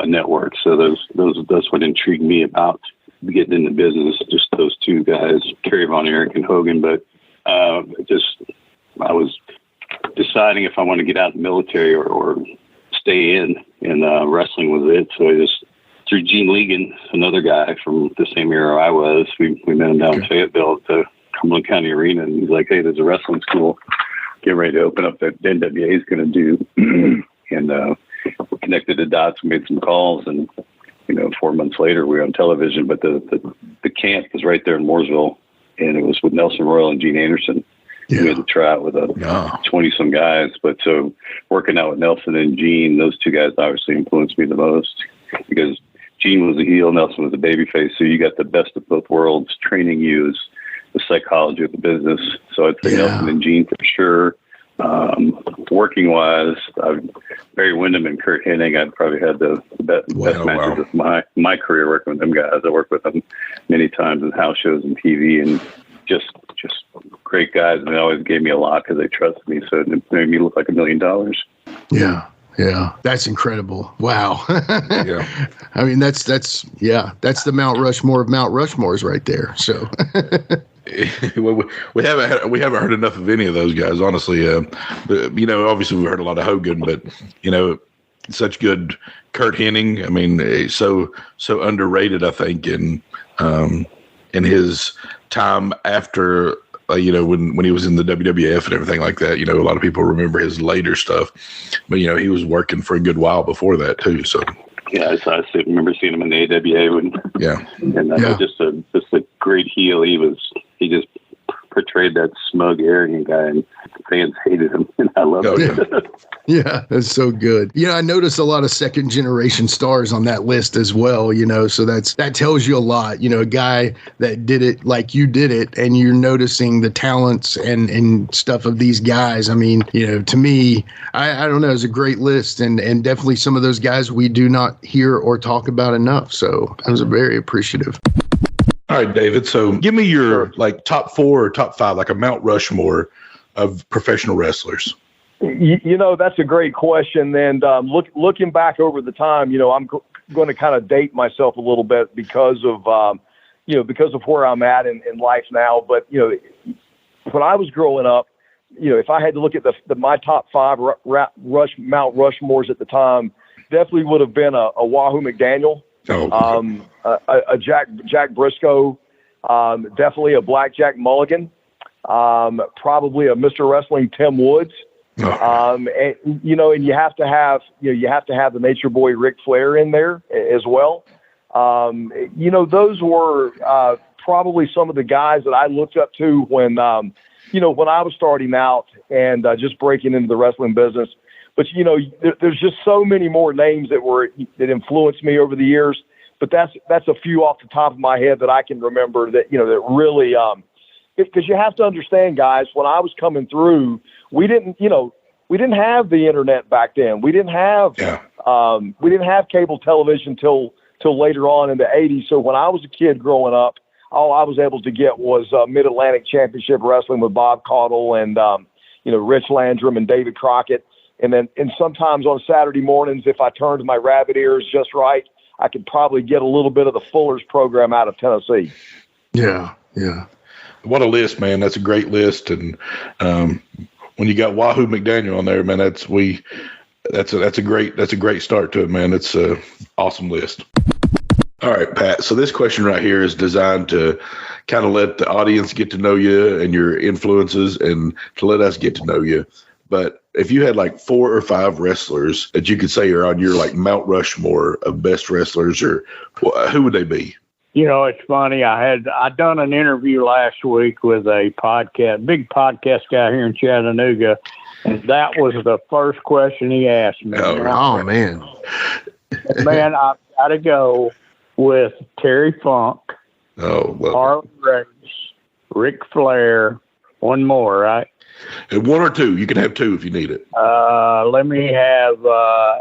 network. So that's what intrigued me about getting in the business. Just those 2 guys, Kerry Von Erich and Hogan. But I was deciding if I want to get out of the military or stay in, and wrestling was it. So I just through Gene Ligon, another guy from the same era I was. We met him down in Fayetteville at the Cumberland County Arena, and he's like, "Hey, there's a wrestling school getting ready to open up that NWA is going to do." And we connected the dots, made some calls, and 4 months later we were on television. But the camp was right there in Mooresville, and it was with Nelson Royal and Gene Anderson. Yeah. We had to try out with 20-some guys. But so working out with Nelson and Gene, those 2 guys obviously influenced me the most, because Gene was a heel, Nelson was a babyface. So you got the best of both worlds training you as the psychology of the business. So I'd say Nelson and Gene for sure. Working wise, Barry Windham and Kurt Hennig, I'd probably had the best matches of my career working with them guys. I worked with them many times in house shows and TV, and just great guys. And they always gave me a lot because they trusted me. So it made me look like $1 million. Yeah, that's incredible. Wow. Yeah, I mean that's the Mount Rushmore of Mount Rushmores right there. So. we haven't heard enough of any of those guys, honestly. Obviously we've heard a lot of Hogan, but such good Kurt Hennig. I mean, so underrated, I think, in his time after. When he was in the WWF and everything like that, a lot of people remember his later stuff, but he was working for a good while before that too. So yeah, I remember seeing him in the AWA and just a great heel. He just portrayed that smug, arrogant guy, and fans hated him, and I loved it. Yeah, that's so good. I noticed a lot of second generation stars on that list as well, so that tells you a lot, a guy that did it like you did it, and you're noticing the talents and stuff of these guys. I mean, to me, I don't know, it's a great list, and definitely some of those guys we do not hear or talk about enough. So I was very appreciative. All right, David. So give me your top 4 or top 5, like a Mount Rushmore of professional wrestlers. That's a great question. And looking back over the time, I'm going to kind of date myself a little bit because of where I'm at in life now. But, when I was growing up, if I had to look at my top 5 Mount Rushmores at the time, definitely would have been a Wahoo McDaniel. A Jack Briscoe, definitely a Blackjack Mulligan, probably a Mr. Wrestling Tim Woods. And you have to have the Nature Boy Ric Flair in there as well. Those were probably some of the guys that I looked up to when I was starting out and just breaking into the wrestling business. But there's just so many more names that influenced me over the years. But that's a few off the top of my head that I can remember that that really because you have to understand, guys, when I was coming through, we didn't have the internet back then. We didn't have We didn't have cable television till later on in the 80s. So when I was a kid growing up, all I was able to get was Mid-Atlantic Championship Wrestling with Bob Caudle and, Rich Landrum and David Crockett. And sometimes on Saturday mornings, if I turned my rabbit ears just right, I could probably get a little bit of the Fuller's program out of Tennessee. Yeah, yeah. What a list, man. That's a great list. And when you got Wahoo McDaniel on there, man, that's a great start to it, man. It's a awesome list. All right, Pat. So this question right here is designed to kind of let the audience get to know you and your influences and to let us get to know you. But if you had like 4 or 5 wrestlers that you could say are on your like Mount Rushmore of best wrestlers, or who would they be? It's funny. I done an interview last week with a big podcast guy here in Chattanooga, and that was the first question he asked me. Oh man. Man, I've got to go with Terry Funk, Harley Race, Ric Flair, one more, right? And 1 or 2. You can have 2 if you need it. Let me have,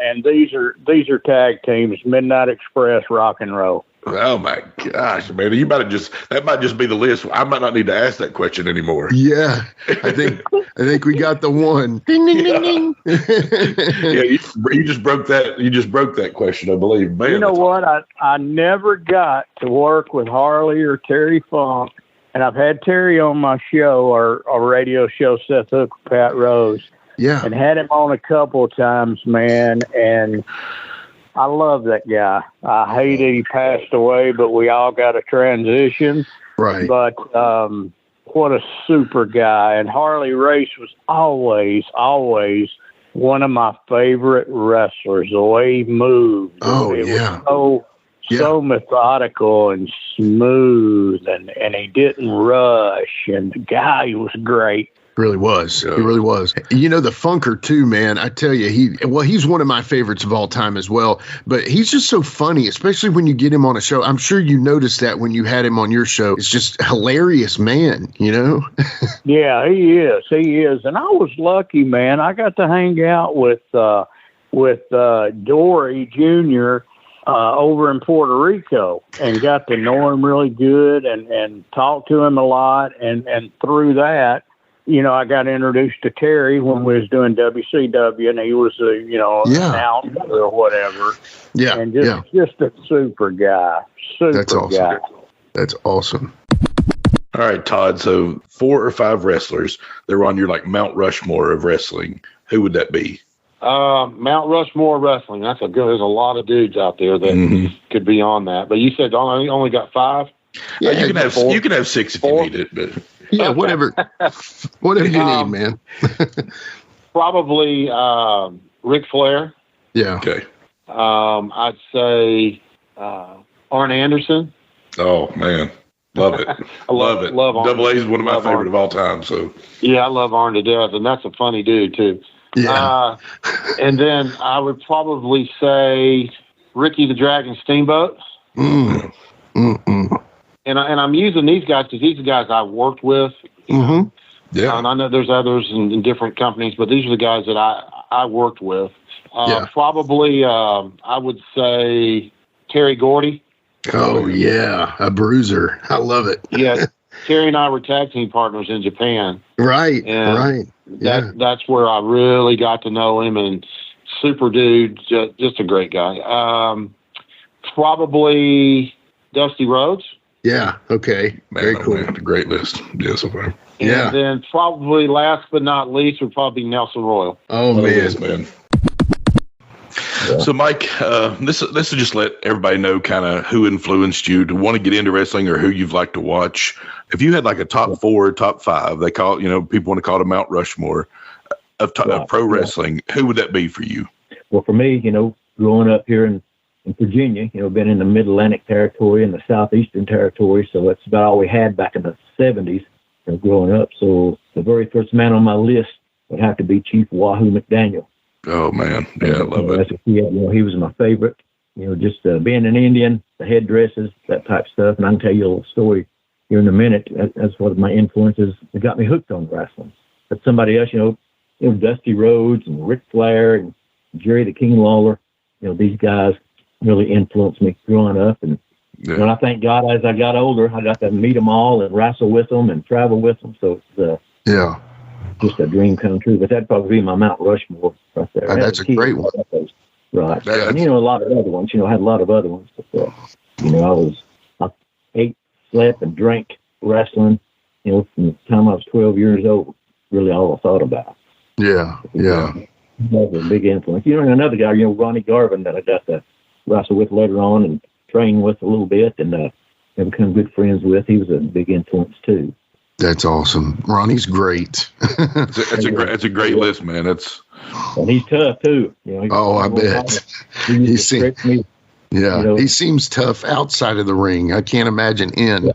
and these are tag teams: Midnight Express, Rock and Roll. Oh my gosh, man! That might just be the list. I might not need to ask that question anymore. Yeah, I think we got the one. Ding ding ding ding. Yeah, you just broke that. You just broke that question, I believe. Man, you know what? I never got to work with Harley or Terry Funk, and I've had Terry on my show, or a radio show, Seth Hook, Pat Rose. Yeah, and had him on a couple of times, man, and I love that guy. I hate it he passed away, but we all got a transition. Right. But what a super guy. And Harley Race was always one of my favorite wrestlers. The way he moved. Oh, it yeah. was so methodical and smooth, and he didn't rush. And the guy was great. Really was. He really was. The Funker too, man. I tell you, he's one of my favorites of all time as well. But he's just so funny, especially when you get him on a show. I'm sure you noticed that when you had him on your show. It's just hilarious, man. Yeah, he is. He is. And I was lucky, man. I got to hang out with Dory Jr. Over in Puerto Rico, and got to know him really good and talk to him a lot. And through that, I got introduced to Terry when we was doing WCW, and he was an announcer or whatever. Yeah, and just a super guy. That's awesome. Guy. That's awesome. All right, Todd. So 4 or 5 wrestlers that are on your like Mount Rushmore of wrestling. Who would that be? Mount Rushmore Wrestling. There's a lot of dudes out there that could be on that. But you said only got 5. Yeah, you can have 6 if you need it, but. Yeah, whatever you need, man. Probably Ric Flair. Yeah. Okay. I'd say Arn Anderson. Oh man, love it. I love it. Love Arn. Double A is one of my favorite of all time. So yeah, I love Arn to death, and that's a funny dude too. Yeah. And then I would probably say Ricky the Dragon Steamboat. And I'm using these guys because these are the guys I worked with. Mm-hmm. Yeah. And I know there's others in different companies, but these are the guys that I worked with. Probably I would say Terry Gordy. Oh, yeah. A bruiser. I love it. Yeah. Terry and I were tag team partners in Japan. Right. And right. Yeah. That's where I really got to know him, and super dude, just a great guy. Probably Dusty Rhodes. Yeah. Okay. Very cool. Man, a great list. Yeah, so far. And then probably last but not least would probably be Nelson Royal. Oh, man. So, Mike, this will just let everybody know kind of who influenced you to want to get into wrestling or who you've liked to watch. If you had like a top 4, top 5, they call it, people want to call it a Mount Rushmore of pro wrestling, who would that be for you? Well, for me, growing up here in Virginia, been in the Mid-Atlantic Territory and the Southeastern Territory, so that's about all we had back in the 70s growing up. So the very first man on my list would have to be Chief Wahoo McDaniel. Oh, man. Yeah, I love it. As a kid, he was my favorite. Just being an Indian, the headdresses, that type of stuff. And I can tell you a little story here in a minute. That's one of my influences that got me hooked on wrestling. But somebody else, Dusty Rhodes and Ric Flair and Jerry the King Lawler. these guys really influenced me growing up. And I thank God as I got older, I got to meet them all and wrestle with them and travel with them. So it's just a dream come true. But that'd probably be my Mount Rushmore right there. That's a great one. Right. And, a lot of other ones. I had a lot of other ones. But, I ate, slept, and drank wrestling, from the time I was 12 years old. Really all I thought about. Yeah. That was a big influence. And another guy, Ronnie Garvin, that I got to wrestle with later on and train with a little bit and have become good friends with. He was a big influence too. That's awesome. Ronnie's great. It's a great list, man. And he's tough too. I bet. He seems tough outside of the ring. I can't imagine in.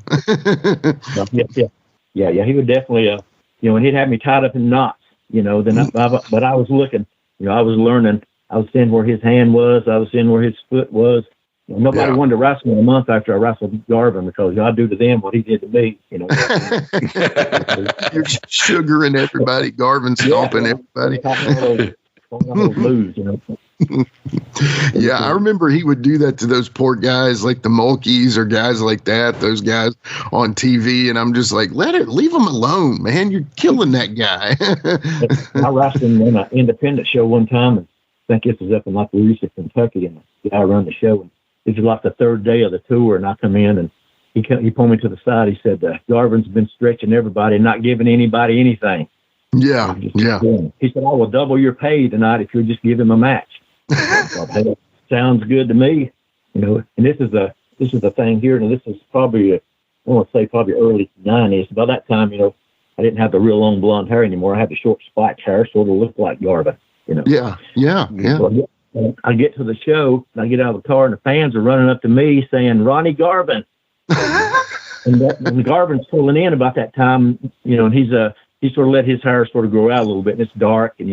Yeah. He would definitely, and he'd have me tied up in knots. But I was looking. I was learning. I was seeing where his hand was. I was seeing where his foot was. Nobody wanted to wrestle me a month after I wrestled Garvin because I'd do to them what he did to me. You're sugaring everybody. Garvin stomping everybody. I remember he would do that to those poor guys like the Mulkeys or guys like that, those guys on TV, and I'm just like, leave them alone, man. You're killing that guy. I wrestled in an independent show one time, and I think this was up in like Louisa, Kentucky, and the guy run the show, and it was like the third day of the tour, and I come in, and he pulled me to the side. He said, Garvin's been stretching everybody and not giving anybody anything. Yeah. He said, I will double your pay tonight if you'll just give him a match. Thought, hey, sounds good to me. And this is the thing here, and this is probably, I want to say probably early 90s. By that time, I didn't have the real long blonde hair anymore. I had the short spiked hair, sort of looked like Garvin. Yeah. So I get to the show, and I get out of the car, and the fans are running up to me saying, Ronnie Garvin. and Garvin's pulling in about that time, and he sort of let his hair sort of grow out a little bit, and it's dark, and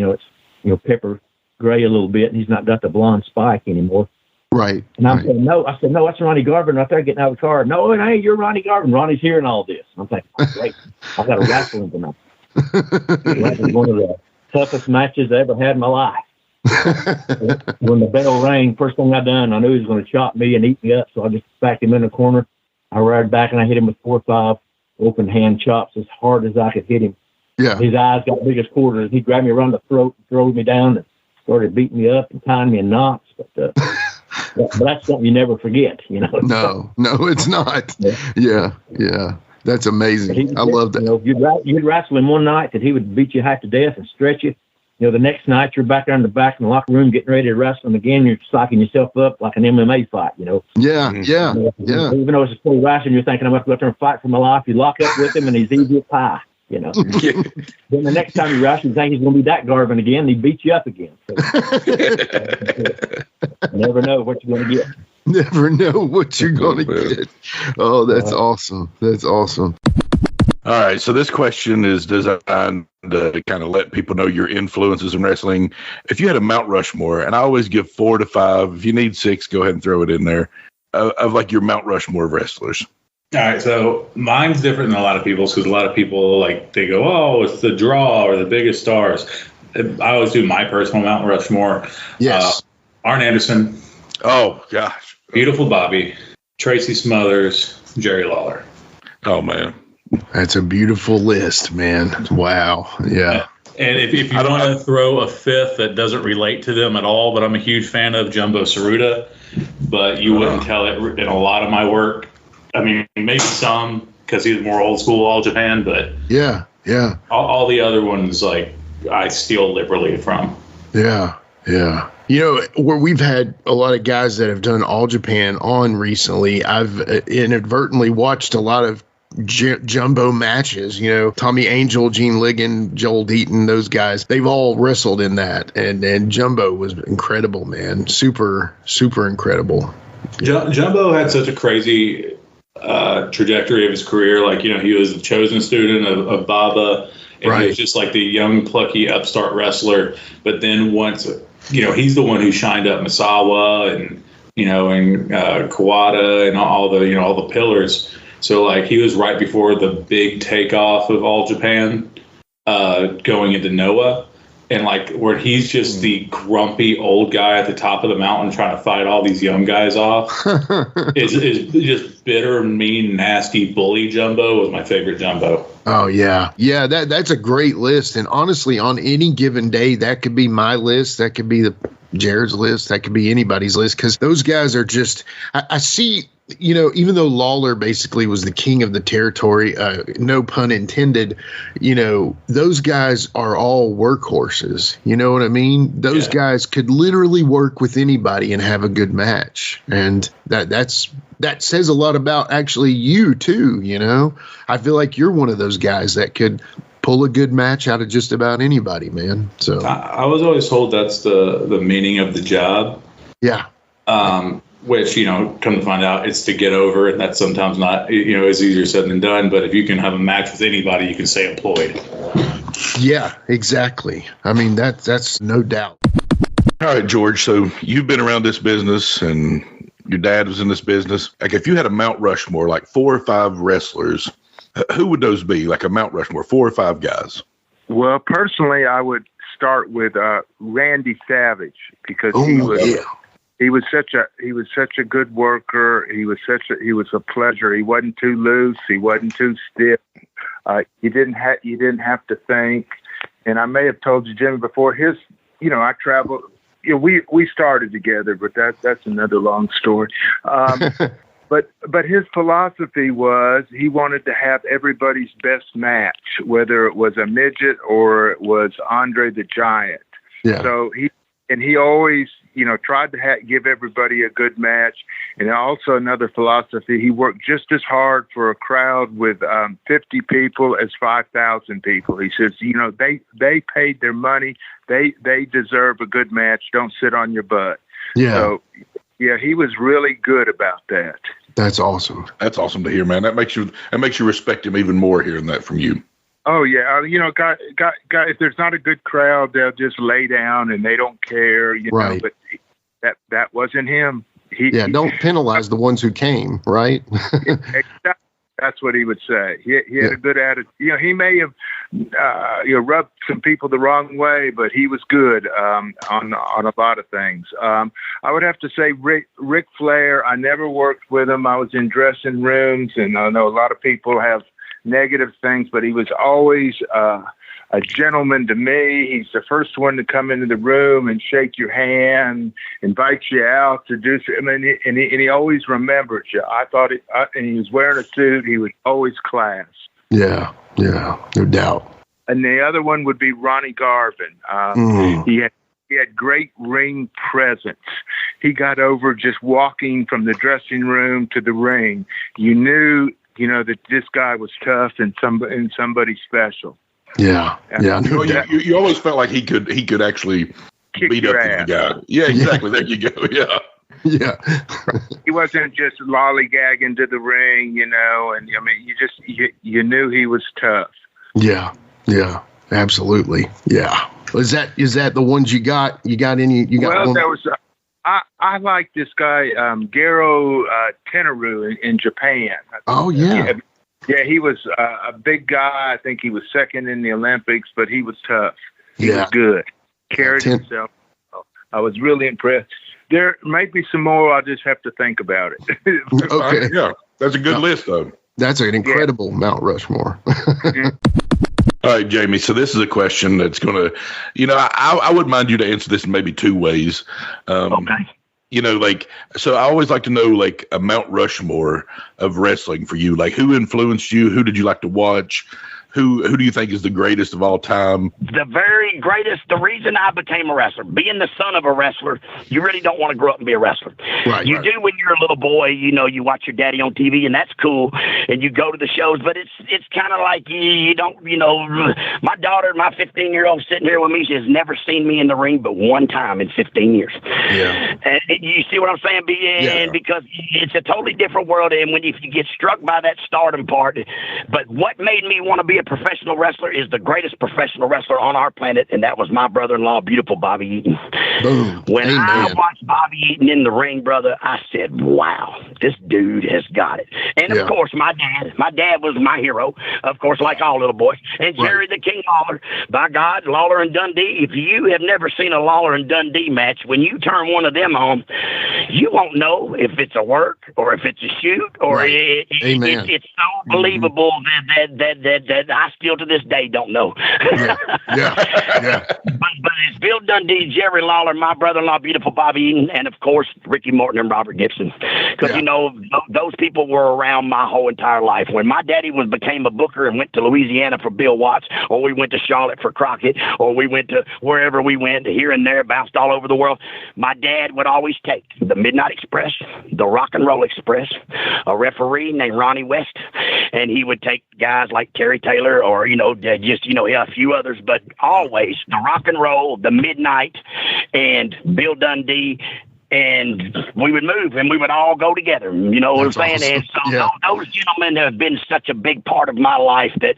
it's pepper gray a little bit, and he's not got the blonde spike anymore. Right. And I said, no, that's Ronnie Garvin right there getting out of the car. No, it ain't. You're Ronnie Garvin. Ronnie's hearing all this. I'm thinking, great. I got to wrestle him tonight. That was one of the toughest matches I ever had in my life. When the bell rang, first thing I done, I knew he was going to chop me and eat me up, so I just backed him in the corner. I reared back and I hit him with 4 or 5 open hand chops as hard as I could hit him. Yeah. His eyes got big as quarters. He grabbed me around the throat and threw me down and started beating me up and tying me in knots. But that's something you never forget, No, it's not. Yeah. That's amazing. I love that. You'd wrestle him one night that he would beat you half to death and stretch you. The next night you're back there in the back in the locker room getting ready to wrestle him again. You're psyching yourself up like an MMA fight, Yeah. Even though it's a full wrestling, you're thinking I'm going to go out there and fight for my life. You lock up with him and he's easy as pie, Then the next time you wrestle, you think he's going to be that Garvin again, and he beats you up again. So, you never know what you're going to get. Never know what you're going to get. Oh, that's awesome. That's awesome. All right, so this question is designed to kind of let people know your influences in wrestling. If you had a Mount Rushmore, and I always give 4 to 5, if you need 6, go ahead and throw it in there, of like your Mount Rushmore of wrestlers. All right, so mine's different than a lot of people's because a lot of people, they go, oh, it's the draw or the biggest stars. I always do my personal Mount Rushmore. Yes. Arn Anderson. Oh, gosh. Beautiful Bobby. Tracy Smothers. Jerry Lawler. Oh, man. That's a beautiful list, man. Wow. Yeah. And if you want to throw a fifth that doesn't relate to them at all, but I'm a huge fan of Jumbo Tsuruta, but you wouldn't tell it in a lot of my work. I mean, maybe some because he's more old school All Japan, but yeah. All the other ones, I steal liberally from. Yeah. Where we've had a lot of guys that have done All Japan on recently, I've inadvertently watched a lot of jumbo matches. Tommy Angel, Gene Ligon, Joel Deaton, those guys, they've all wrestled in that, and Jumbo was incredible, man. Super incredible. Jumbo had such a crazy trajectory of his career. He was the chosen student of Baba, and he was just like the young plucky upstart wrestler. But then once he's the one who shined up Misawa and Kawada and all the pillars. So, he was right before the big takeoff of All Japan, going into Noah. And like where he's just the grumpy old guy at the top of the mountain trying to fight all these young guys off is just bitter, mean, nasty bully Jumbo was my favorite Jumbo. Oh yeah. Yeah, that's a great list. And honestly, on any given day, that could be my list. That could be Jared's list. That could be anybody's list, because those guys are just, I see, you know, even though Lawler basically was the king of the territory, no pun intended, you know, those guys are all workhorses. You know what I mean? Those guys could literally work with anybody and have a good match. And that says a lot about actually you too. You know, I feel like you're one of those guys that could pull a good match out of just about anybody, man. So I was always told that's the meaning of the job. Yeah. Which, you know, come to find out, it's to get over, and that's sometimes not, you know, it's easier said than done. But if you can have a match with anybody, you can stay employed. Yeah, exactly. I mean, that's no doubt. All right, George. So you've been around this business, and your dad was in this business. Like, if you had a Mount Rushmore, like 4 or 5 wrestlers, who would those be? Like a Mount Rushmore, 4 or 5 guys. Well, personally, I would start with Randy Savage, because he was such a good worker. He was a pleasure. He wasn't too loose. He wasn't too stiff. You didn't have to think. And I may have told you, Jimmy, before, I traveled. You know, we started together, but that's another long story. But his philosophy was he wanted to have everybody's best match, whether it was a midget or it was Andre the Giant. Yeah. So he always, you know, tried to give everybody a good match. And also another philosophy, he worked just as hard for a crowd with 50 people as 5,000 people. He says, you know, they paid their money. They deserve a good match. Don't sit on your butt. Yeah. So, yeah, he was really good about that. That's awesome. That's awesome to hear, man. That makes you respect him even more hearing that from you. Oh yeah, you know, guy. If there's not a good crowd, they'll just lay down and they don't care, you know. But that wasn't him. Don't penalize the ones who came, right? That's what he would say. He had a good attitude. You know, he may have rubbed some people the wrong way, but he was good on a lot of things. I would have to say Ric Flair. I never worked with him. I was in dressing rooms, and I know a lot of people have negative things, but he was always a gentleman to me. He's the first one to come into the room and shake your hand, invite you out to do something, and he always remembered you. I thought and he was wearing a suit. He was always class. Yeah, no doubt. And the other one would be Ronnie Garvin. He had great ring presence. He got over just walking from the dressing room to the ring. You knew, you know, that this guy was tough and somebody special. Yeah. You always felt like he could actually beat up the guy. Yeah, exactly. There you go. Yeah. Yeah. He wasn't just lollygagging to the ring, you know, and I mean, you knew he was tough. Yeah, absolutely. Yeah. Is that the ones you got? You got any? You got one? There was. I like this guy, Garo Tenaru in Japan. Oh yeah. Yeah, he was a big guy. I think he was second in the Olympics, but he was tough. He was good. Carried himself. I was really impressed. There might be some more. I'll just have to think about it. Okay. Yeah, that's a good list, though. That's an incredible Mount Rushmore. All right, Jamie. So this is a question that's going to, you know, I wouldn't mind you to answer this in maybe 2 ways. Okay. You know, like, so I always like to know, like, a Mount Rushmore of wrestling for you. Like, who influenced you? Who did you like to watch? Who do you think is the greatest of all time? The very greatest. The reason I became a wrestler, being the son of a wrestler, you really don't want to grow up and be a wrestler. You do when you're a little boy. You know, you watch your daddy on TV, and that's cool, and you go to the shows. But it's kind of like you don't. You know, my daughter, my 15-year-old, sitting here with me. She has never seen me in the ring but one time in 15 years. Yeah. And you see what I'm saying? Because it's a totally different world, and when you get struck by that stardom part. But what made me want to be a a professional wrestler is the greatest professional wrestler on our planet, and that was my brother-in-law, beautiful Bobby Eaton. Boom. When Amen. I watched Bobby Eaton in the ring, brother, I said, wow, this dude has got it. And, of course, my dad was my hero, of course, like all little boys. And Jerry the King Lawler, by God, Lawler and Dundee, if you have never seen a Lawler and Dundee match, when you turn one of them on, you won't know if it's a work or if it's a shoot or it's so believable that I still to this day don't know. But it's Bill Dundee, Jerry Lawler, my brother-in-law, beautiful Bobby Eaton, and of course Ricky Morton and Robert Gibson. Because you know those people were around my whole entire life. When my daddy became a booker and went to Louisiana for Bill Watts, or we went to Charlotte for Crockett, or we went to wherever we went, here and there, bounced all over the world, my dad would always take the Midnight Express, the Rock and Roll Express, a referee named Ronnie West, and he would take guys like Terry Taylor or a few others, but always the Rock and Roll, the Midnight, and Bill Dundee. And we would move, and we would all go together. You know what I'm saying? Awesome. And so those gentlemen have been such a big part of my life that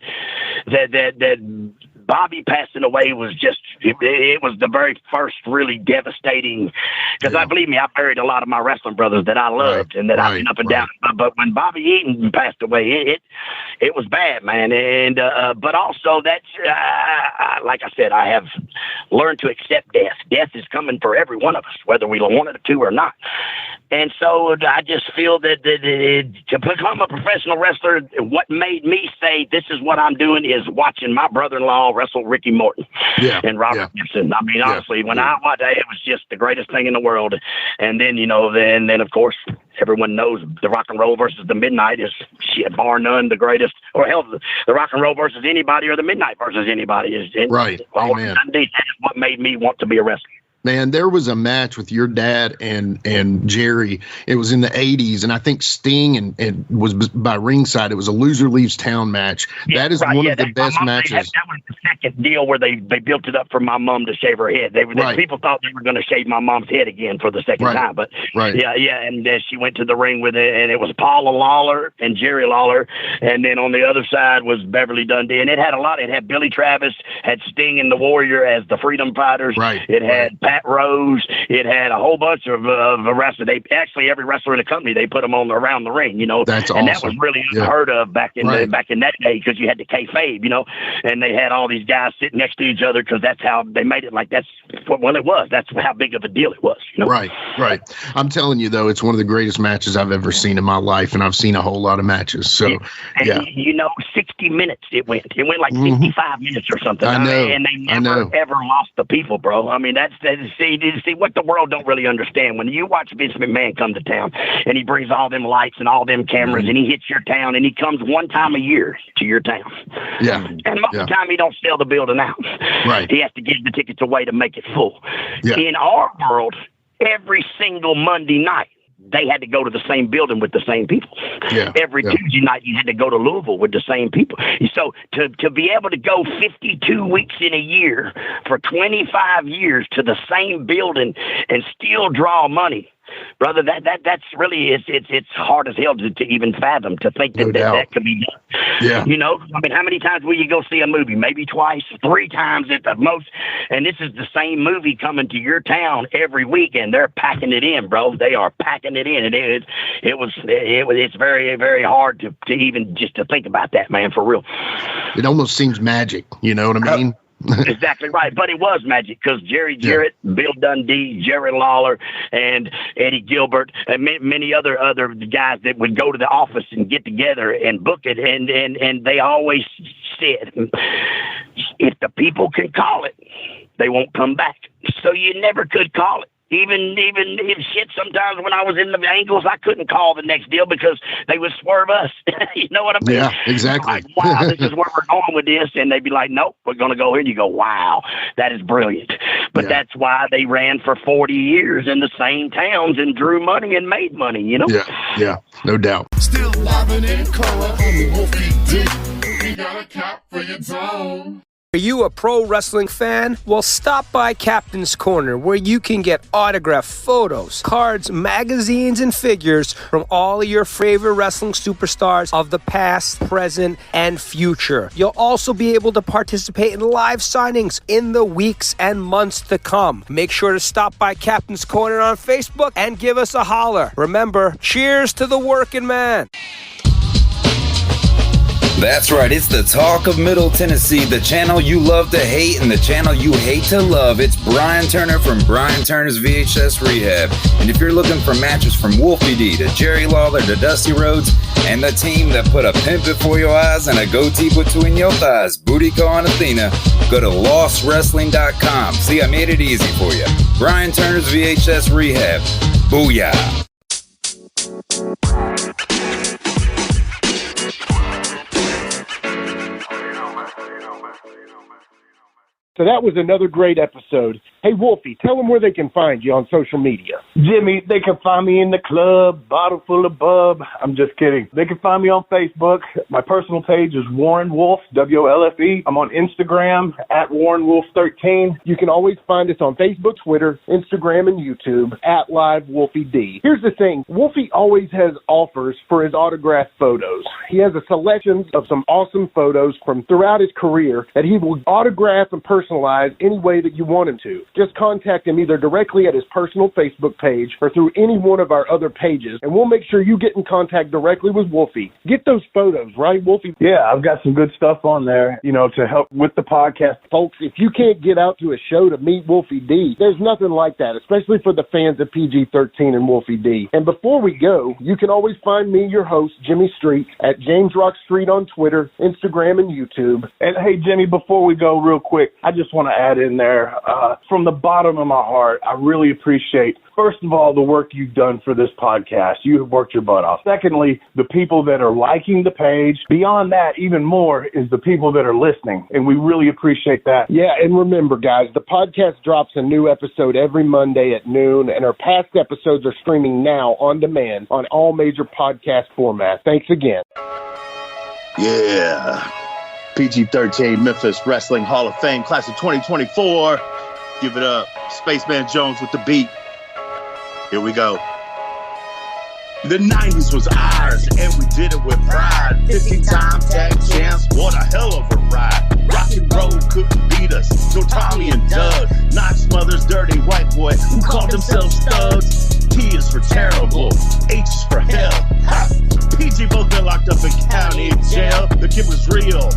Bobby passing away was just, it was the very first really devastating, because I believe me, I buried a lot of my wrestling brothers that I loved and that I've been up and down. But when Bobby Eaton passed away, it was bad, man. And, but also that's, like I said, I have learned to accept death. Death is coming for every one of us, whether we want it to or not. And so I just feel that to become a professional wrestler, what made me say this is what I'm doing is watching my brother-in-law wrestle Ricky Morton and Robert Gibson. I mean, honestly, when I watched it, it was just the greatest thing in the world. And then, then of course, everyone knows the Rock and Roll versus the Midnight is, bar none, the greatest. Or hell, the Rock and Roll versus anybody or the Midnight versus anybody is right. Amen. That is what made me want to be a wrestler. Man, there was a match with your dad and Jerry. It was in the 80s, and I think Sting and was by ringside. It was a loser leaves town match. That is one of the best matches. That was the second deal where they built it up for my mom to shave her head. People thought they were going to shave my mom's head again for the second time, but and she went to the ring with it, and it was Paula Lawler and Jerry Lawler, and then on the other side was Beverly Dundee, and it had a lot. It had Billy Travis, had Sting and the Warrior as the Freedom Fighters. It had Pat Rose. It had a whole bunch of wrestlers. Every wrestler in the company, they put them on around the ring, That's and awesome. that was really unheard of back in that day, because you had to kayfabe, and they had all these guys sitting next to each other because that's how they made it. Like that's what it was. That's how big of a deal it was. Right. I'm telling you though, it's one of the greatest matches I've ever seen in my life, and I've seen a whole lot of matches. So 60 minutes it went. It went like 65 minutes or something. I know. And they never ever lost the people, bro. I mean, that's see what the world don't really understand. When you watch Vince McMahon come to town and he brings all them lights and all them cameras and he hits your town, and he comes one time a year to your town. Yeah. And most of the time he don't sell the building out. Right. He has to give the tickets away to make it full. Yeah. In our world, every single Monday night, they had to go to the same building with the same people. Every Tuesday night, you had to go to Louisville with the same people. So to be able to go 52 weeks in a year for 25 years to the same building and still draw money, brother, that's really it's hard as hell to even fathom, to think that could be done. Yeah. I mean, how many times will you go see a movie? Maybe twice, 3 times at the most. And this is the same movie coming to your town every week, and they're packing it in, bro. They are packing it in, and it's very, very hard to even just to think about that, man, for real. It almost seems magic. You know what I mean? Exactly right. But it was magic, because Jerry Jarrett, Bill Dundee, Jerry Lawler, and Eddie Gilbert, and many other guys that would go to the office and get together and book it. And they always said, if the people can call it, they won't come back. So you never could call it. Even if shit, sometimes when I was in the angles, I couldn't call the next deal because they would swerve us. You know what I mean? Yeah, exactly. Like, wow, this is where we're going with this. And they'd be like, nope, we're going to go here. And you go, wow, that is brilliant. But that's why they ran for 40 years in the same towns and drew money and made money, Yeah, no doubt. Still livin' in color on the Wolfie D. You got a cop for your zone. Are you a pro wrestling fan? Well, stop by Captain's Corner, where you can get autographed photos, cards, magazines, and figures from all of your favorite wrestling superstars of the past, present, and future. You'll also be able to participate in live signings in the weeks and months to come. Make sure to stop by Captain's Corner on Facebook and give us a holler. Remember, cheers to the working man. That's right, it's the talk of Middle Tennessee, the channel you love to hate and the channel you hate to love. It's Brian Turner from Brian Turner's VHS Rehab. And if you're looking for matches from Wolfie D to Jerry Lawler to Dusty Rhodes and the team that put a pimp before your eyes and a goatee between your thighs, Booty Call and Athena, go to lostwrestling.com. See, I made it easy for you. Brian Turner's VHS Rehab. Booyah. So that was another great episode. Hey, Wolfie, tell them where they can find you on social media. Jimmy, they can find me in the club, bottle full of bub. I'm just kidding. They can find me on Facebook. My personal page is Warren Wolf, WLFE. I'm on Instagram at Warren Wolf 13. You can always find us on Facebook, Twitter, Instagram, and YouTube at Live Wolfie D. Here's the thing. Wolfie always has offers for his autographed photos. He has a selection of some awesome photos from throughout his career that he will autograph and personalize any way that you want him to. Just contact him either directly at his personal Facebook page or through any one of our other pages, and we'll make sure you get in contact directly with Wolfie. Get those photos, right, Wolfie? Yeah, I've got some good stuff on there, to help with the podcast. Folks, if you can't get out to a show to meet Wolfie D, there's nothing like that, especially for the fans of PG-13 and Wolfie D. And before we go, you can always find me, your host, Jimmy Street, at James Rock Street on Twitter, Instagram, and YouTube. And hey, Jimmy, before we go real quick, I just want to add in there, from the bottom of my heart, I really appreciate, first of all, the work you've done for this podcast. You have worked your butt off. Secondly, the people that are liking the page. Beyond that, even more, is the people that are listening, and we really appreciate that. Yeah, and remember, guys, the podcast drops a new episode every Monday at noon, and our past episodes are streaming now on demand on all major podcast formats. Thanks again. Yeah. PG-13 Memphis Wrestling Hall of Fame Class of 2024. Give it up. Spaceman Jones with the beat. Here we go. The 90s was ours, and we did it with pride. 15-time tag champs, what a hell of a ride. Rock and roll couldn't beat us, so Tommy and Doug. Knox Mother's dirty white boy who called themselves thugs. T is for terrible, H is for hell. Ha! PG both been locked up in county jail. The kid was real,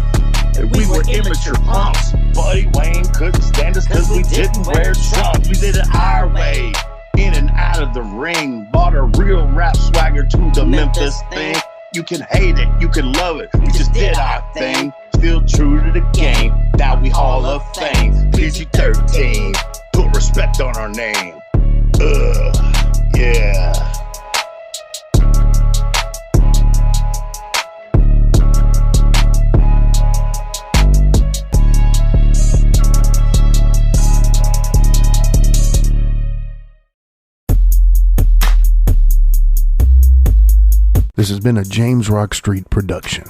and we were immature punks. Buddy Wayne couldn't stand us because we didn't wear trunks. We did it our way, in and out of the ring. Bought a real rap swagger to the Memphis thing. You can hate it, you can love it, we just did our thing. Still true to the game, now we Hall of Fame. PG-13, put respect on our name. Yeah. This has been a James Rock Street production.